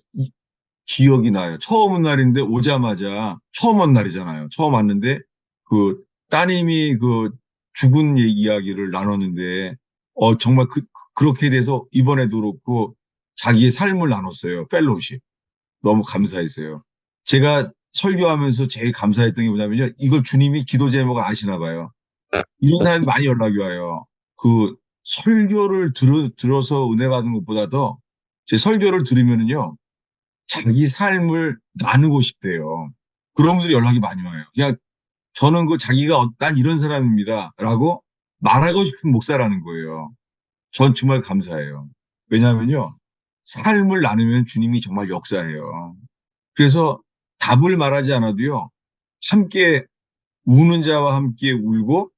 기억이 나요. 처음 온 날인데 오자마자 처음 온 날이잖아요. 처음 왔는데 그 따님이 그 죽은 이야기를 나눴는데 정말 그렇게 돼서 이번에도 그렇고 자기의 삶을 나눴어요. 펠로우십. 너무 감사했어요. 제가 설교하면서 제일 감사했던 게 뭐냐면요. 이걸 주님이 기도 제목 아시나 봐요. 이런 사람이 많이 연락이 와요. 그 설교를 들어서 은혜 받은 것보다도 제 설교를 들으면은요. 자기 삶을 나누고 싶대요. 그런 분들이 연락이 많이 와요. 그냥 저는 그 자기가 난 이런 사람입니다. 라고 말하고 싶은 목사라는 거예요. 전 정말 감사해요. 왜냐하면요. 삶을 나누면 주님이 정말 역사해요. 그래서 답을 말하지 않아도요. 함께 우는 자와 함께 울고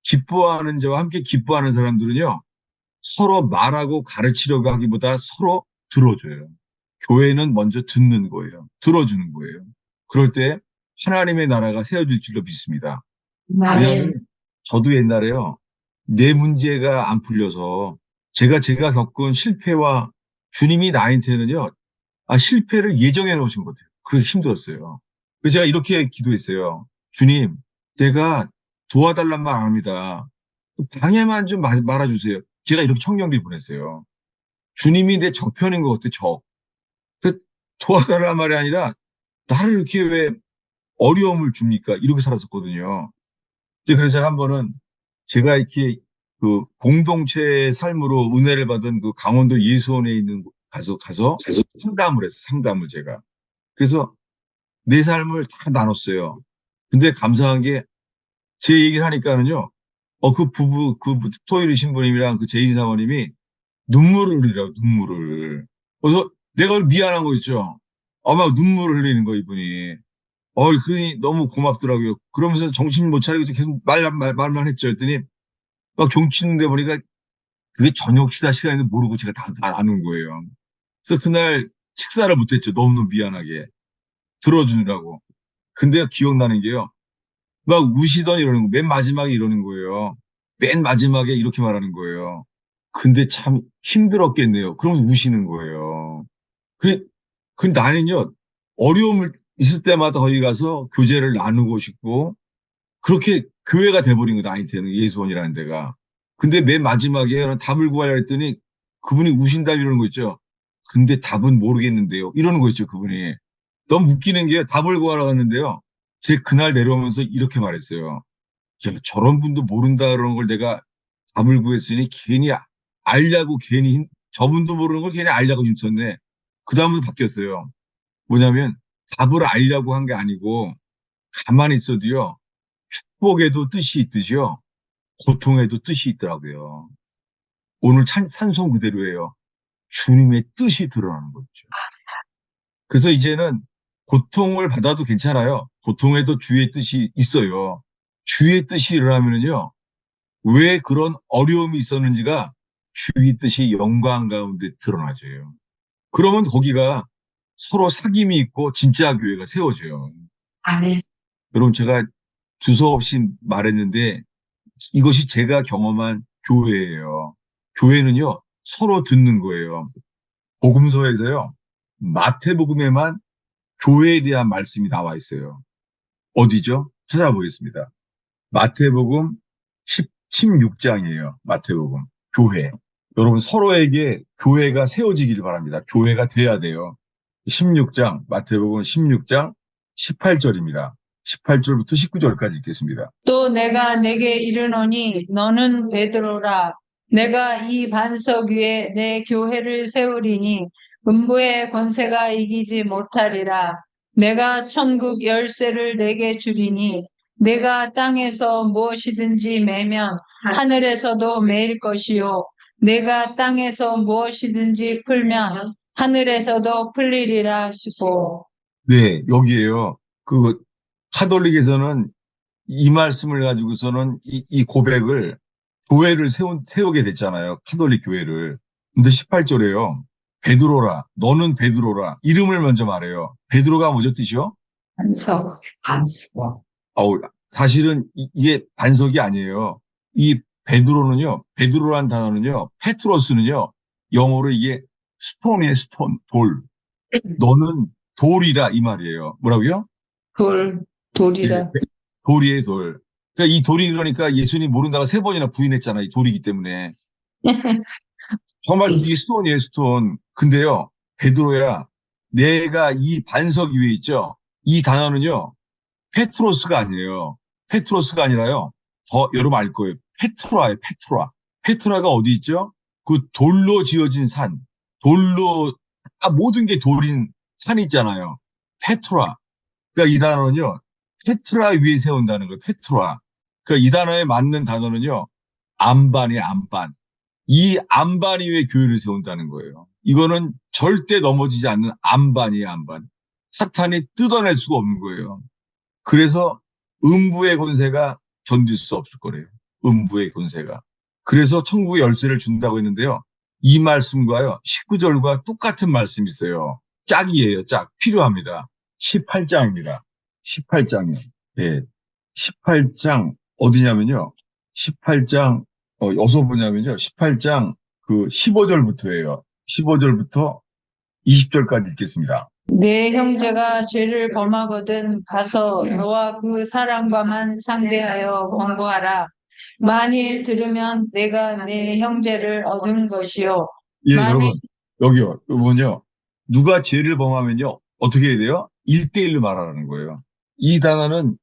기뻐하는 자와 함께 기뻐하는 사람들은요. 서로 말하고 가르치려고 하기보다 서로 들어줘요. 교회는 먼저 듣는 거예요. 들어주는 거예요. 그럴 때 하나님의 나라가 세워질 줄로 믿습니다. 왜냐하면 저도 옛날에요. 내 문제가 안 풀려서 제가 겪은 실패와 주님이 나한테는요. 실패를 예정해 놓으신 것 같아요. 그게 힘들었어요. 그래서 제가 이렇게 기도했어요. 주님, 내가 도와달란 말 안 합니다. 방해만 좀 말아주세요. 제가 이렇게 청년기 보냈어요. 주님이 내 적편인 것 같아, 적. 그 도와달란 말이 아니라 나를 이렇게 왜 어려움을 줍니까? 이렇게 살았었거든요. 그래서 제가 한 번은 제가 이렇게 그 공동체의 삶으로 은혜를 받은 그 강원도 예수원에 있는 가서 상담을 했어요. 상담을 제가. 그래서 내 삶을 다 나눴어요. 근데 감사한 게 제 얘기를 하니까는요. 그 부부, 그 토요일 신부님이랑 그 제인 사모님이 눈물을 흘리라고, 눈물을. 그래서 내가 미안한 거 있죠. 막 눈물을 흘리는 거, 이분이. 그러니 너무 고맙더라고요. 그러면서 정신 못 차리고 계속 말만 했죠. 했더니 막 종치는데 보니까 그게 저녁 식사 시간인데 모르고 제가 다 아는 거예요. 그래서 그날 식사를 못했죠. 너무너무 미안하게. 들어주느라고. 근데 기억나는 게요. 막 우시던 이러는 거, 맨 마지막에 이러는 거예요. 맨 마지막에 이렇게 말하는 거예요. 근데 참 힘들었겠네요. 그러면서 우시는 거예요. 그, 그 나는요, 어려움을 있을 때마다 거기 가서 교제를 나누고 싶고, 그렇게 교회가 돼버린 거, 나한테는 예수원이라는 데가. 근데 맨 마지막에 답을 구하려 했더니 그분이 우신다 이러는 거 있죠. 근데 답은 모르겠는데요. 이러는 거 있죠, 그분이. 너무 웃기는 게 답을 구하러 갔는데요. 제 그날 내려오면서 이렇게 말했어요. 야, 저런 분도 모른다 그러는 걸 내가 답을 구했으니 괜히 알려고 괜히 저분도 모르는 걸 괜히 알려고 힘썼네. 그 다음부터 바뀌었어요. 뭐냐면 답을 알려고 한 게 아니고 가만히 있어도요. 축복에도 뜻이 있듯이요. 고통에도 뜻이 있더라고요. 오늘 찬송 그대로예요. 주님의 뜻이 드러나는 거죠. 그래서 이제는 고통을 받아도 괜찮아요. 고통에도 주의 뜻이 있어요. 주의 뜻이 일어나면은요. 왜 그런 어려움이 있었는지가 주의 뜻이 영광 가운데 드러나져요. 그러면 거기가 서로 사귐이 있고 진짜 교회가 세워져요. 아멘. 여러분 제가 두서없이 말했는데 이것이 제가 경험한 교회예요. 교회는요, 서로 듣는 거예요. 복음서에서요, 마태복음에만 교회에 대한 말씀이 나와 있어요. 어디죠? 찾아보겠습니다. 마태복음 16장이에요. 마태복음. 교회. 여러분 서로에게 교회가 세워지기를 바랍니다. 교회가 돼야 돼요. 16장, 마태복음 16장 18절입니다. 18절부터 19절까지 읽겠습니다. 또 내가 내게 이르노니 너는 베드로라. 내가 이 반석 위에 내 교회를 세우리니 음부의 권세가 이기지 못하리라. 내가 천국 열쇠를 내게 주리니 내가 땅에서 무엇이든지 매면 하늘에서도 매일 것이요. 내가 땅에서 무엇이든지 풀면 하늘에서도 풀리리라 하시고. 네, 여기에요. 그 카톨릭에서는 이 말씀을 가지고서는 이 고백을 교회를 세우게 됐잖아요. 카톨릭 교회를. 근데 18절에요. 베드로라. 너는 베드로라. 이름을 먼저 말해요. 베드로가 뭐죠 뜻이요? 반석. 반석. 아우, 사실은 이게 반석이 아니에요. 이 베드로는요. 베드로란 단어는요. 페트로스는요. 영어로 이게 스톤이에요. 스톤. 돌. 너는 돌이라 이 말이에요. 뭐라고요? 돌. 예, 돌이라. 돌이에요, 돌. 그러니까 이 돌이 그러니까 예수님 모른다가 3번이나 부인했잖아요. 이 돌이기 때문에. 정말 이 스톤이에요, 스톤. 근데요, 베드로야, 내가 이 반석 위에 있죠? 이 단어는요, 페트로스가 아니에요. 페트로스가 아니라요, 여러분 알 거예요. 페트라예요, 페트라. 페트라가 어디 있죠? 그 돌로 지어진 산, 돌로, 모든 게 돌인 산 있잖아요. 페트라. 그러니까 이 단어는요, 페트라 위에 세운다는 거예요, 페트라. 그러니까 이 단어에 맞는 단어는요, 안반이에요, 안반. 이 안반 위에 교회를 세운다는 거예요. 이거는 절대 넘어지지 않는 안반이에요, 안반. 사탄이 뜯어낼 수가 없는 거예요. 그래서 음부의 권세가 견딜 수 없을 거래요. 음부의 권세가. 그래서 천국의 열쇠를 준다고 했는데요. 이 말씀과요, 19절과 똑같은 말씀이 있어요. 짝이에요, 짝. 필요합니다. 18장입니다. 18장이요. 예. 18장, 어디냐면요. 18장, 어디서 보냐면요. 18장 그 15절부터예요. 15절부터 20절까지 읽겠습니다. 내 형제가 죄를 범하거든 가서 너와 그 사람과만 상대하여 권고하라. 만일 들으면 내가 내 형제를 얻은 것이요. 예, 만일 여러분, 여기요. 이거는요. 누가 죄를 범하면요. 어떻게 해야 돼요? 1대1로 말하라는 거예요. 이 단어는,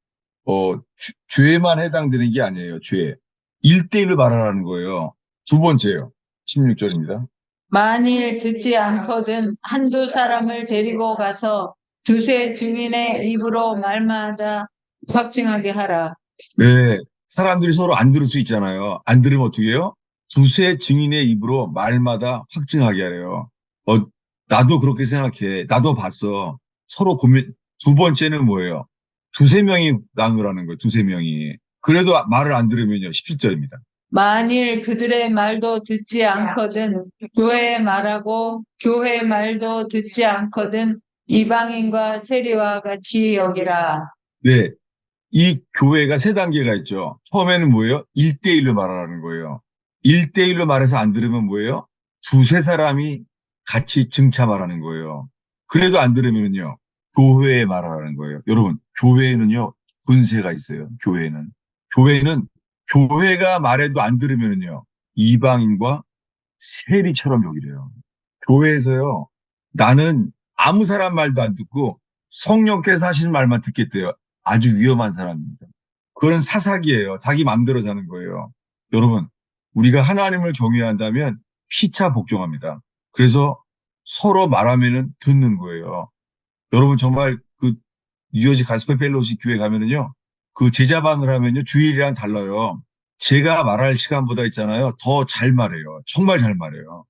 죄만 해당되는 게 아니에요. 죄. 1대1로 말하라는 거예요. 두 번째요. 16절입니다. 만일 듣지 않거든 한두 사람을 데리고 가서 두세 증인의 입으로 말마다 확증하게 하라. 네. 사람들이 서로 안 들을 수 있잖아요. 안 들으면 어떻게 해요? 두세 증인의 입으로 말마다 확증하게 하래요. 나도 그렇게 생각해. 나도 봤어. 서로 고민, 두 번째는 뭐예요? 두세 명이 나누라는 거예요. 두세 명이. 그래도 말을 안 들으면요. 17절입니다. 만일 그들의 말도 듣지 않거든 교회의 말하고 교회의 말도 듣지 않거든 이방인과 세리와 같이 여기라. 네. 이 교회가 세 단계가 있죠. 처음에는 뭐예요? 1대1로 말하라는 거예요. 1대1로 말해서 안 들으면 뭐예요? 두세 사람이 같이 증참하라는 거예요. 그래도 안 들으면요. 교회에 말하라는 거예요. 여러분, 교회에는요, 군세가 있어요. 교회는. 교회는, 교회가 말해도 안 들으면요. 이방인과 세리처럼 여기래요. 교회에서요, 나는 아무 사람 말도 안 듣고 성령께서 하시는 말만 듣겠대요. 아주 위험한 사람입니다. 그건 사사기예요. 자기 마음대로 사는 거예요. 여러분, 우리가 하나님을 경외한다면 피차 복종합니다. 그래서 서로 말하면은 듣는 거예요. 여러분 정말 그 뉴저지 가스펠 펠로시 교회 가면은요, 그 제자반을 하면요 주일이랑 달라요. 제가 말할 시간보다 있잖아요. 더 잘 말해요. 정말 잘 말해요.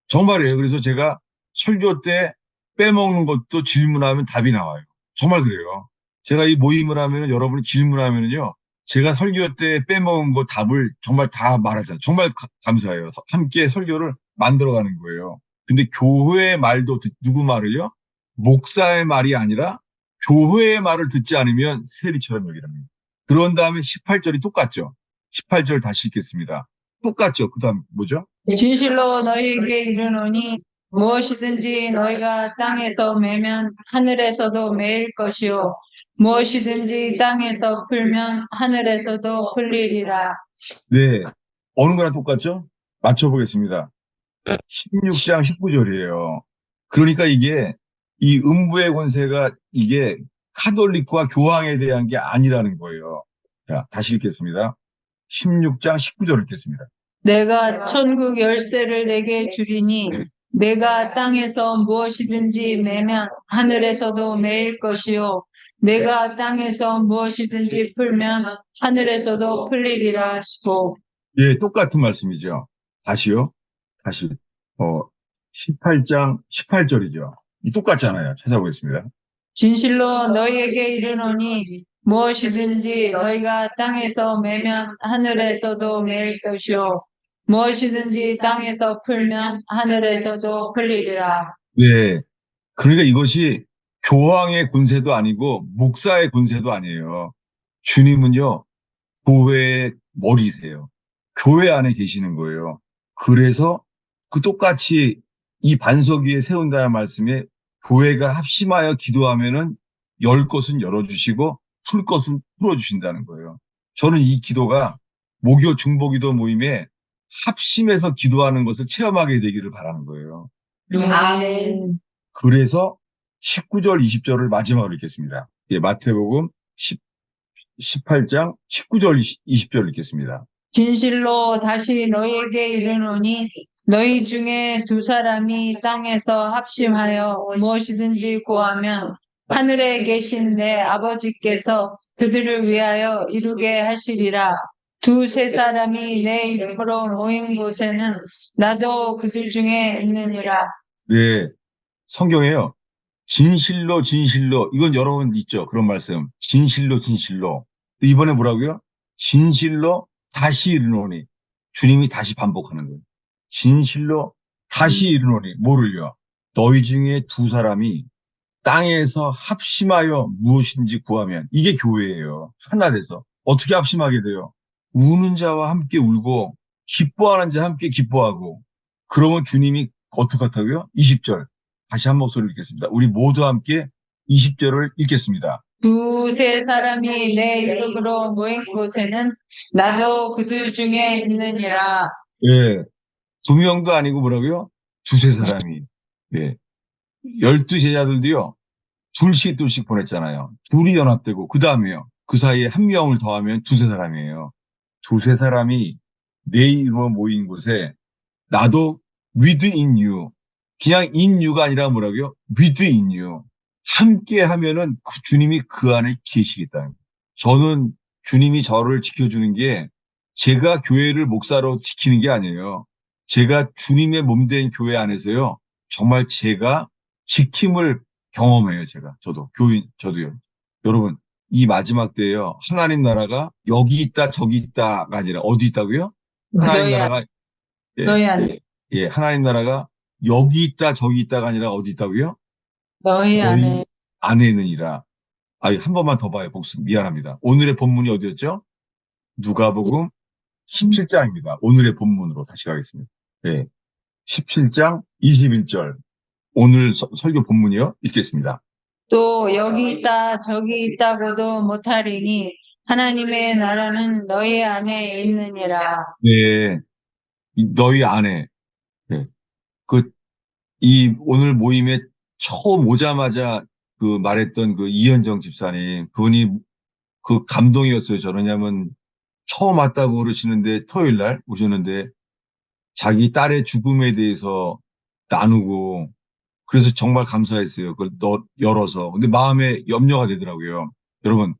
정말이에요. 그래서 제가 설교 때 빼먹는 것도 질문하면 답이 나와요. 정말 그래요. 제가 이 모임을 하면 여러분이 질문하면요. 제가 설교 때 빼먹은 거 답을 정말 다 말하잖아요. 정말 감사해요. 함께 설교를 만들어가는 거예요. 근데 교회의 말도 누구 말을요? 목사의 말이 아니라 교회의 말을 듣지 않으면 세리처럼 여기랍니다. 그런 다음에 18절이 똑같죠. 18절 다시 읽겠습니다. 똑같죠. 그 다음 뭐죠? 진실로 너희에게 이르노니 무엇이든지 너희가 땅에서 매면 하늘에서도 매일 것이요 무엇이든지 땅에서 풀면 하늘에서도 풀리리라. 네. 어느 거랑 똑같죠? 맞춰보겠습니다. 16장 19절이에요. 그러니까 이게 이 음부의 권세가 이게 카톨릭과 교황에 대한 게 아니라는 거예요. 자, 다시 읽겠습니다. 16장 19절 읽겠습니다. 내가 천국 열쇠를 내게 주리니 내가 땅에서 무엇이든지 매면 하늘에서도 매일 것이요 내가 땅에서 무엇이든지 풀면 하늘에서도 풀리리라 하시고. 예, 똑같은 말씀이죠. 다시요. 다시. 18장 18절이죠. 똑같잖아요. 찾아보겠습니다. 진실로 너희에게 이르노니 무엇이든지 너희가 땅에서 매면 하늘에서도 매일 것이요 무엇이든지 땅에서 풀면 하늘에서도 풀리리라. 네. 그러니까 이것이 교황의 군세도 아니고 목사의 군세도 아니에요. 주님은요, 교회의 머리세요. 교회 안에 계시는 거예요. 그래서 그 똑같이 이 반석 위에 세운다는 말씀에 교회가 합심하여 기도하면은 열 것은 열어주시고 풀 것은 풀어주신다는 거예요. 저는 이 기도가 목요 중보기도 모임에 합심해서 기도하는 것을 체험하게 되기를 바라는 거예요. 아멘. 그래서 19절, 20절을 마지막으로 읽겠습니다. 예, 마태복음 18장 19절, 20절 읽겠습니다. 진실로 다시 너희에게 이르노니 너희 중에 두 사람이 땅에서 합심하여 무엇이든지 구하면 하늘에 계신 내 아버지께서 그들을 위하여 이루게 하시리라. 두세 사람이 내 이름으로 모인 곳에는 나도 그들 중에 있느니라. 네, 성경에요. 진실로, 진실로. 이건 여러 번 있죠. 그런 말씀. 진실로, 진실로. 이번에 뭐라고요? 진실로 다시 이르노니. 주님이 다시 반복하는 거예요. 진실로 다시 이르노니. 뭐를요? 너희 중에 두 사람이 땅에서 합심하여 무엇인지 구하면 이게 교회예요. 하나 돼서. 어떻게 합심하게 돼요? 우는 자와 함께 울고 기뻐하는 자 함께 기뻐하고 그러면 주님이 어떡하다고요? 20절. 다시 한 목소리를 읽겠습니다. 우리 모두 함께 20절을 읽겠습니다. 두세 사람이 내 이름으로 모인 곳에는 나도 그들 중에 있느니라. 예. 두 명도 아니고 뭐라고요? 두세 사람이. 예. 12제자들도요. 둘씩 보냈잖아요. 둘이 연합되고 그 다음에요. 그 사이에 한 명을 더하면 두세 사람이에요. 두세 사람이 내 이름으로 모인 곳에 나도 with in you. 그냥 in you가 아니라 뭐라고요? with in you. 함께 하면은 그 주님이 그 안에 계시겠다. 저는 주님이 저를 지켜주는 게 제가 교회를 목사로 지키는 게 아니에요. 제가 주님의 몸된 교회 안에서요. 정말 제가 지킴을 경험해요. 제가. 저도요. 여러분, 이 마지막 때에요. 하나님 나라가 여기 있다, 저기 있다가 아니라 어디 있다고요? 하나님 너희 나라가 예, 너희 안에 예, 하나님 나라가 여기 있다, 저기 있다가 아니라 어디 있다고요? 너희 안에 너희 안에는이라. 아, 한 번만 더 봐요. 복습. 미안합니다. 오늘의 본문이 어디였죠? 누가복음 17장입니다. 오늘의 본문으로 다시 가겠습니다. 예. 17장 21절. 오늘 설교 본문이요. 읽겠습니다. 또 여기 있다 저기 있다고도 못하리니 하나님의 나라는 너희 안에 있느니라. 네. 너희 안에. 예. 오늘 모임에 처음 오자마자 말했던 이현정 집사님, 그분이 감동이었어요. 저는 왜냐면 처음 왔다고 그러시는데 토요일 날 오셨는데 자기 딸의 죽음에 대해서 나누고 그래서 정말 감사했어요. 그걸 열어서. 근데 마음에 염려가 되더라고요. 여러분,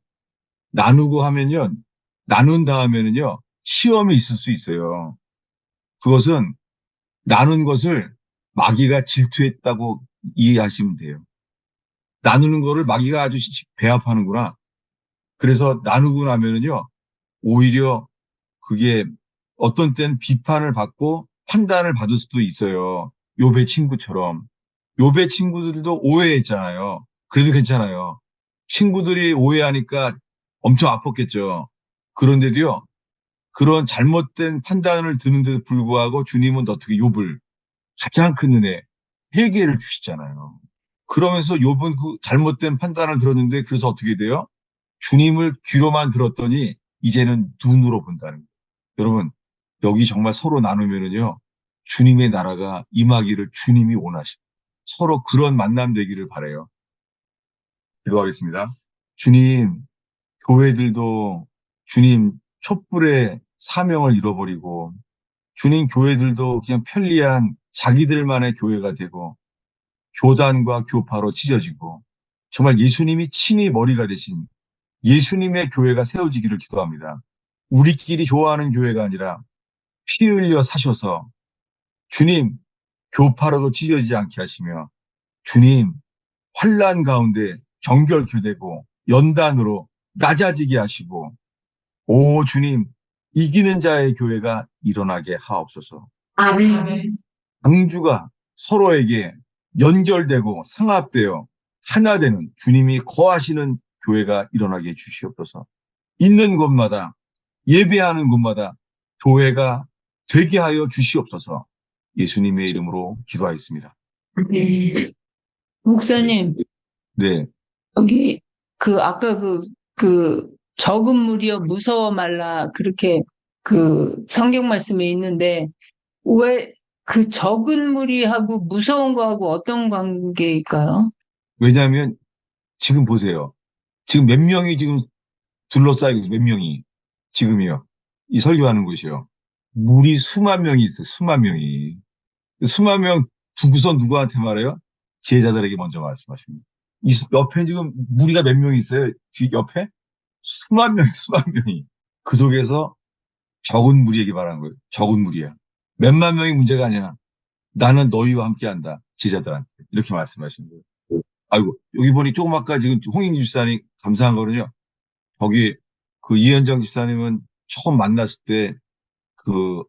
나누고 하면요. 나눈 다음에는요. 시험이 있을 수 있어요. 그것은 나눈 것을 마귀가 질투했다고 이해하시면 돼요. 나누는 거를 마귀가 아주 배합하는구나. 그래서 나누고 나면은요. 오히려 그게 어떤 때는 비판을 받고 판단을 받을 수도 있어요. 요배 친구처럼. 요배 친구들도 오해했잖아요. 그래도 괜찮아요. 친구들이 오해하니까 엄청 아팠겠죠. 그런데도요. 그런 잘못된 판단을 드는데도 불구하고 주님은 어떻게 욥을 가장 큰 은혜, 회개를 주시잖아요. 그러면서 욥은 그 잘못된 판단을 들었는데 그래서 어떻게 돼요? 주님을 귀로만 들었더니 이제는 눈으로 본다는 거예요. 여러분, 여기 정말 서로 나누면은요, 주님의 나라가 임하기를 주님이 원하십니다. 서로 그런 만남 되기를 바라요. 기도하겠습니다. 주님, 교회들도 주님 촛불의 사명을 잃어버리고 주님 교회들도 그냥 편리한 자기들만의 교회가 되고 교단과 교파로 찢어지고 정말 예수님이 친히 머리가 되신 예수님의 교회가 세워지기를 기도합니다. 우리끼리 좋아하는 교회가 아니라 피 흘려 사셔서 주님 교파로도 찢어지지 않게 하시며 주님 환난 가운데 정결교되고 연단으로 낮아지게 하시고 오 주님 이기는 자의 교회가 일어나게 하옵소서. 아멘. 강주가 서로에게 연결되고 상합되어 하나 되는 주님이 거하시는 교회가 일어나게 해주시옵소서. 있는 곳마다 예배하는 곳마다 교회가 되게 하여 주시옵소서. 예수님의 이름으로 기도하였습니다. 목사님, 네, 여기 아까 그 적은 무리여 무서워 말라 그렇게 그 성경 말씀에 있는데 왜 그 적은 무리하고 무서운 거하고 어떤 관계일까요? 왜냐하면 지금 보세요. 지금 몇 명이 지금 둘러싸이고 있어요. 몇 명이. 지금이요. 이 설교하는 곳이요. 물이 수만 명이 있어요. 수만 명이. 수만 명 두고서 누구한테 말해요? 제자들에게 먼저 말씀하십니다. 이 옆에 지금 무리가 몇 명이 있어요? 뒤 옆에? 수만 명, 수만 명이. 그 속에서 적은 무리에게 말하는 거예요. 적은 무리야. 몇만 명이 문제가 아니야. 나는 너희와 함께 한다. 제자들한테. 이렇게 말씀하시는 거예요. 아이고, 여기 보니 조금 아까 지금 홍익 집사님 감사한 거는요. 거기 그 이현정 집사님은 처음 만났을 때 그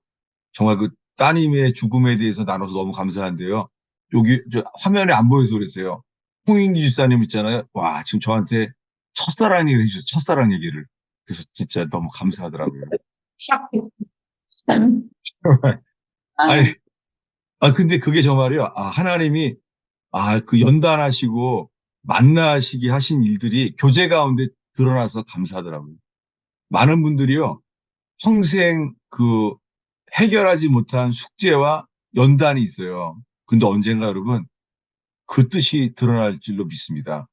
정말 그 따님의 죽음에 대해서 나눠서 너무 감사한데요. 여기 화면에 안 보여서 그랬어요. 홍익 집사님 있잖아요. 와, 지금 저한테 첫사랑 얘기를 해주셨어요. 첫사랑 얘기를. 그래서 진짜 너무 감사하더라고요. 아니, 근데 그게 저 말이요. 하나님이, 그 연단하시고 만나시게 하신 일들이 교제 가운데 드러나서 감사하더라고요. 많은 분들이요. 평생 그 해결하지 못한 숙제와 연단이 있어요. 근데 언젠가 여러분, 그 뜻이 드러날 줄로 믿습니다.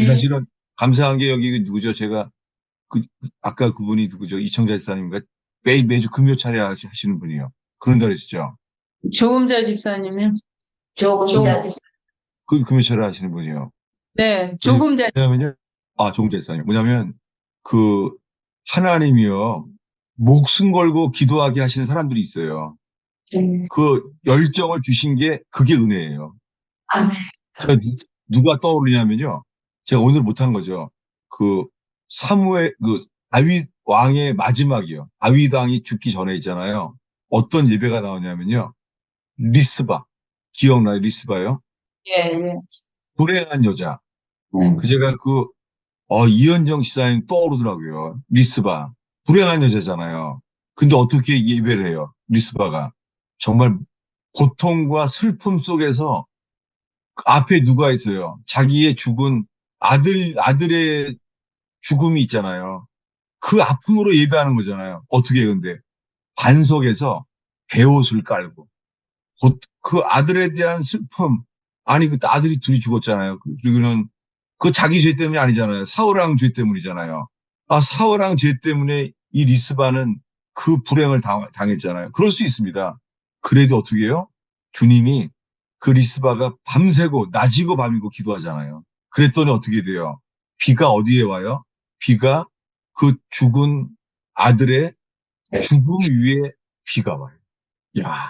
사실은 감사한 게 여기 누구죠? 제가 아까 그분이 누구죠? 이청자 집사님인가? 매주 금요 차례 하시는 분이요. 그런다 그랬죠? 조금자 집사님이요? 그 금요 차례 하시는 분이요. 네, 조금자. 왜냐면요. 종자 집사님. 뭐냐면 그 하나님이요. 목숨 걸고 기도하게 하시는 사람들이 있어요. 그 열정을 주신 게 그게 은혜예요. 제가 누가 떠오르냐면요. 제가 오늘 못한 거죠. 그 사무엘 다윗 왕의 마지막이요. 다윗 왕이 죽기 전에 있잖아요. 어떤 예배가 나오냐면요. 리스바. 기억나요? 리스바요? 예, 예. 불행한 여자. 네. 제가 이현정 시사님 떠오르더라고요. 리스바. 불행한 여자잖아요. 근데 어떻게 예배를 해요? 리스바가. 정말 고통과 슬픔 속에서 그 앞에 누가 있어요? 자기의 죽은 아들의 죽음이 있잖아요. 그 아픔으로 예배하는 거잖아요. 어떻게 근데? 반석에서 베옷을 깔고. 그 아들에 대한 슬픔. 아니, 그 아들이 둘이 죽었잖아요. 그리고는 그 자기 죄 때문이 아니잖아요. 사울왕 죄 때문이잖아요. 사울왕 죄 때문에 이 리스바는 그 불행을 당했잖아요. 그럴 수 있습니다. 그래도 어떻게 해요? 주님이 그 리스바가 밤새고 낮이고 밤이고 기도하잖아요. 그랬더니 어떻게 돼요? 비가 어디에 와요? 비가 그 죽은 아들의 죽음 위에 비가 와요. 야,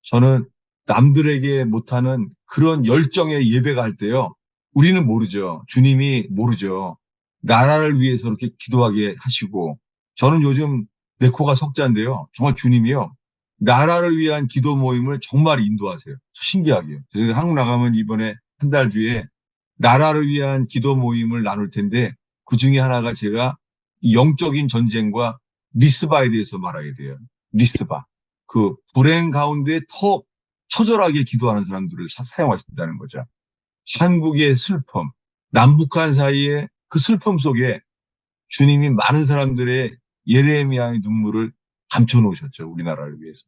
저는 남들에게 못하는 그런 열정의 예배가 할 때요. 우리는 모르죠. 주님이 모르죠. 나라를 위해서 이렇게 기도하게 하시고 저는 요즘 내 코가 석자인데요. 정말 주님이요. 나라를 위한 기도 모임을 정말 인도하세요. 신기하게요. 저희가 한국 나가면 이번에 한 달 뒤에 나라를 위한 기도 모임을 나눌 텐데 그 중에 하나가 제가 이 영적인 전쟁과 리스바에 대해서 말하게 돼요. 리스바. 그 불행 가운데 더 처절하게 기도하는 사람들을 사용하신다는 거죠. 한국의 슬픔, 남북한 사이의 그 슬픔 속에 주님이 많은 사람들의 예레미야의 눈물을 감춰놓으셨죠. 우리나라를 위해서.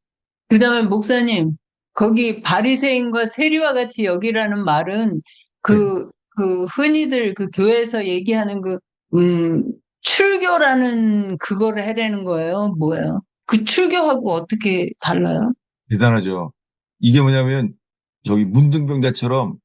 그다음에 목사님, 거기 바리새인과 세리와 같이 여기라는 말은 네. 그 흔히들 그 교회에서 얘기하는 출교라는 그거를 해라는 거예요? 뭐예요? 그 출교하고 어떻게 달라요? 대단하죠. 이게 뭐냐면 저기 문둥병자처럼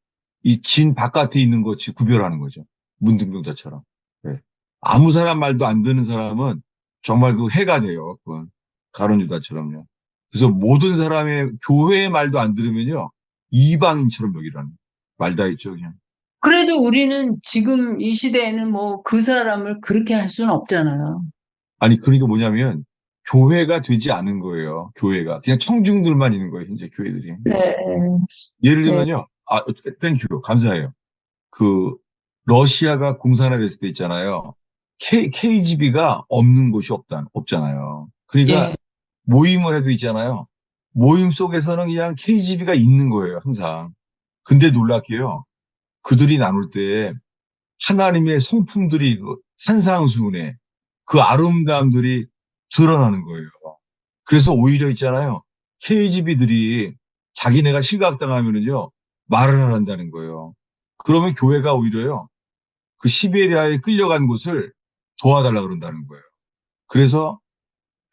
이 진 바깥에 있는 것이 구별하는 거죠. 문둥병자처럼. 네. 아무 사람 말도 안 듣는 사람은 정말 그 해가 돼요. 그건 가룟 유다처럼요. 그래서 모든 사람의 교회의 말도 안 들으면요. 이방인처럼 여기라는 말 다 있죠, 그냥. 그래도 우리는 지금 이 시대에는 뭐 그 사람을 그렇게 할 수는 없잖아요. 아니, 그러니까 뭐냐면 교회가 되지 않은 거예요. 교회가. 그냥 청중들만 있는 거예요, 현재 교회들이. 네. 예를 네. 들면요. 땡큐. 감사해요. 그 러시아가 공산화됐을 때 있잖아요. KGB가 없는 곳이 없잖아요. 그러니까 예. 모임을 해도 있잖아요. 모임 속에서는 그냥 KGB가 있는 거예요, 항상. 근데 놀랍게요. 그들이 나눌 때 하나님의 성품들이 그 산상수훈에 그 아름다움들이 드러나는 거예요. 그래서 오히려 있잖아요. KGB들이 자기네가 실각당하면은요, 말을 안 한다는 거예요. 그러면 교회가 오히려요, 그 시베리아에 끌려간 곳을 도와달라 그런다는 거예요. 그래서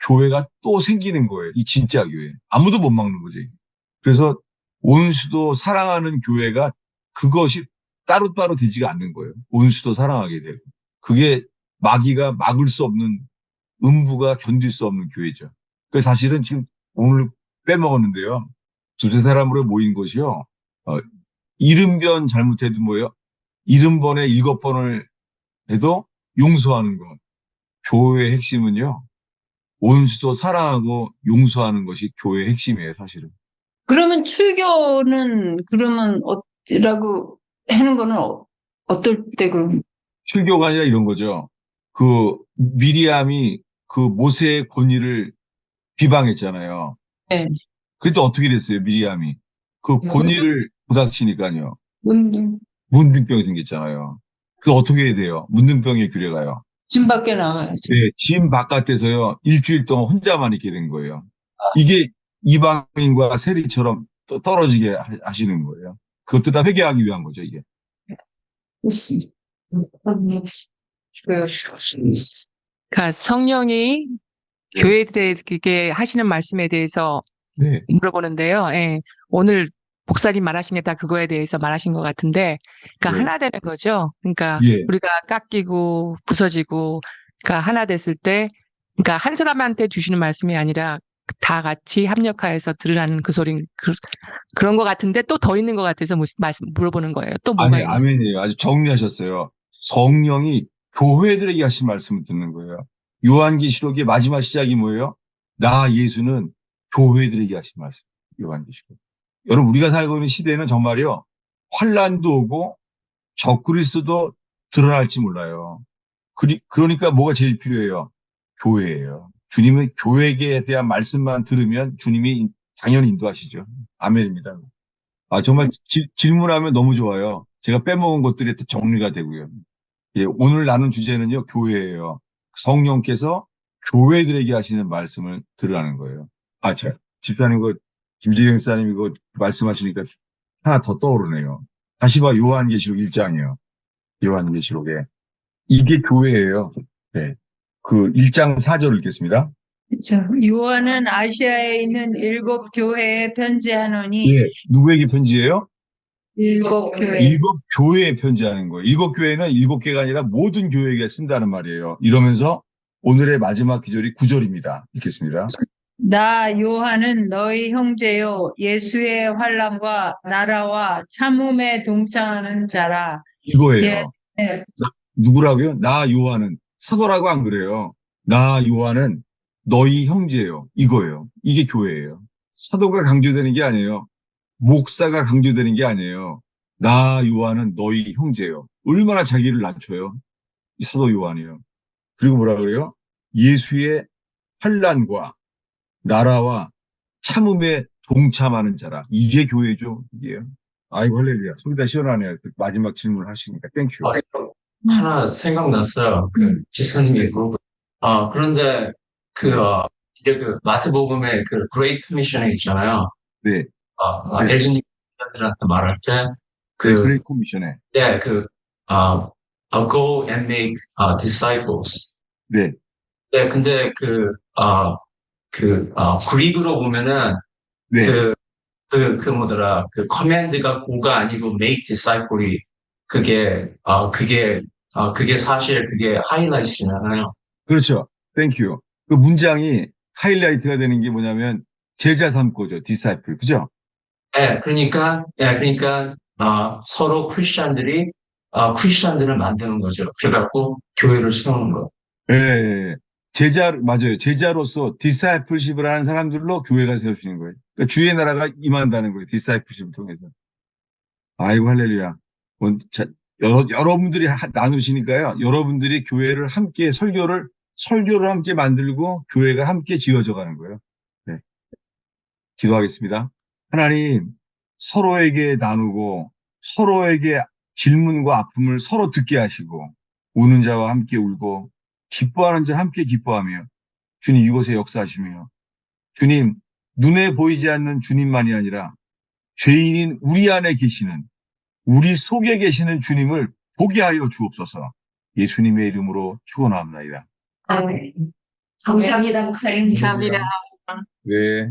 교회가 또 생기는 거예요. 이 진짜 교회. 아무도 못 막는 거죠. 이게. 그래서 온수도 사랑하는 교회가 그것이 따로따로 되지가 않는 거예요. 온수도 사랑하게 되고. 그게 마귀가 막을 수 없는, 음부가 견딜 수 없는 교회죠. 그 사실은 지금 오늘 빼먹었는데요. 두세 사람으로 모인 것이요. 어, 70변 잘못해도 뭐예요? 70번에 7번을 해도 용서하는 것. 교회의 핵심은요. 온수도 사랑하고 용서하는 것이 교회의 핵심이에요, 사실은. 그러면 출교는 그러면 어라고 하는 거는 어떨 때 그럼? 출교가 아니라 이런 거죠. 그 미리암이 그 모세의 권위를 비방했잖아요. 네. 그때 어떻게 됐어요, 미리암이? 그 권위를 부닥치니까요. 문둥 문둥병이 생겼잖아요. 그 어떻게 해야 돼요? 문둥병이 그려가요. 집 밖에 나가야지. 네, 집 바깥에서요, 일주일 동안 혼자만 있게 된 거예요. 이게 이방인과 세리처럼 떨어지게 하시는 거예요. 그것도 다 회개하기 위한 거죠, 이게. 그러니까 성령이 네. 교회들에게 하시는 말씀에 대해서 네. 물어보는데요. 예, 오늘 목사님 말하신 게 다 그거에 대해서 말하신 것 같은데, 그러니까 네. 하나 되는 거죠. 그러니까 예. 우리가 깎이고 부서지고, 그러니까 하나 됐을 때, 그러니까 한 사람한테 주시는 말씀이 아니라 다 같이 합력하여서 들으라는 그 소리, 그런 것 같은데 또 더 있는 것 같아서 물어보는 거예요. 또 뭐가 아니, 있는? 아멘이에요. 아주 정리하셨어요. 성령이 교회들에게 하신 말씀을 듣는 거예요. 요한계시록의 마지막 시작이 뭐예요? 나 예수는 교회들에게 하신 말씀. 요한계시록. 여러분, 우리가 살고 있는 시대는 정말요, 환란도 오고 적그리스도 드러날지 몰라요. 그러니까 뭐가 제일 필요해요? 교회예요. 주님은 교회에 대한 말씀만 들으면 주님이 당연히 인도하시죠. 아멘입니다. 아, 정말 질문하면 너무 좋아요. 제가 빼먹은 것들이 다 정리가 되고요. 예, 오늘 나눈 주제는요, 교회예요. 성령께서 교회들에게 하시는 말씀을 들으라는 거예요. 아, 집사님, 김재경 집사님 이거 말씀하시니까 하나 더 떠오르네요. 다시 봐, 요한계시록 1장이요. 요한계시록에. 이게 교회예요. 네. 그 1장 4절을 읽겠습니다. 그렇죠. 요한은 아시아에 있는 7 교회에 편지하노니 예, 누구에게 편지예요? 7 교회. 7교회에 편지하는 거예요. 7교회는 7개가 아니라 모든 교회에게 쓴다는 말이에요. 이러면서 오늘의 마지막 기절이 9절입니다. 읽겠습니다. 나 요한은 너희 형제요 예수의 환난과 나라와 참음에 동참하는 자라. 이거예요. 예. 누구라고요? 나 요한은. 사도라고 안 그래요. 나 요한은 너희 형제예요. 이거예요. 이게 교회예요. 사도가 강조되는 게 아니에요. 목사가 강조되는 게 아니에요. 나 요한은 너희 형제예요. 얼마나 자기를 낮춰요. 이 사도 요한이요. 그리고 뭐라 그래요? 예수의 환난과 나라와 참음에 동참하는 자라. 이게 교회죠. 이게요. 아이고 할렐루야. 속이 다 시원하네요. 그 마지막 질문을 하시니까 땡큐. 하나 생각났어요. 그 지사님의 그룹. 그런데 이제 그 마태복음의 그 그레이트 커미션에 있잖아요. 네. 네. 예수님들한테 말할 때 네, 그레이트 커미션에. 네, go and make disciples. 네. 네, 근데 그릭으로 보면은 네. 그 커맨드가 go가 아니고 make disciple이 그게 사실 그게 하이라이트잖아요. 그렇죠. 땡큐. 그 문장이 하이라이트가 되는 게 뭐냐면 제자 삼고죠. 디사이플. 그죠? 네, 그러니까 서로 크리스천들을 만드는 거죠. 그래갖고 교회를 세우는 거. 예. 맞아요. 제자로서 디사이플십을 하는 사람들로 교회가 세워지는 거예요. 그러니까 주의 나라가 임한다는 거예요. 디사이플십을 통해서. 아이고, 할렐루야. 여러분들이 나누시니까요. 여러분들이 교회를 함께 설교를 함께 만들고 교회가 함께 지어져 가는 거예요. 네. 기도하겠습니다. 하나님, 서로에게 나누고 서로에게 질문과 아픔을 서로 듣게 하시고 우는 자와 함께 울고 기뻐하는 자 함께 기뻐하며 주님 이곳에 역사하시며 주님, 눈에 보이지 않는 주님만이 아니라 죄인인 우리 안에 계시는, 우리 속에 계시는 주님을 보게 하여 주옵소서. 예수님의 이름으로 축원합니다. 감사합니다, 목사님. 감사합니다. 네.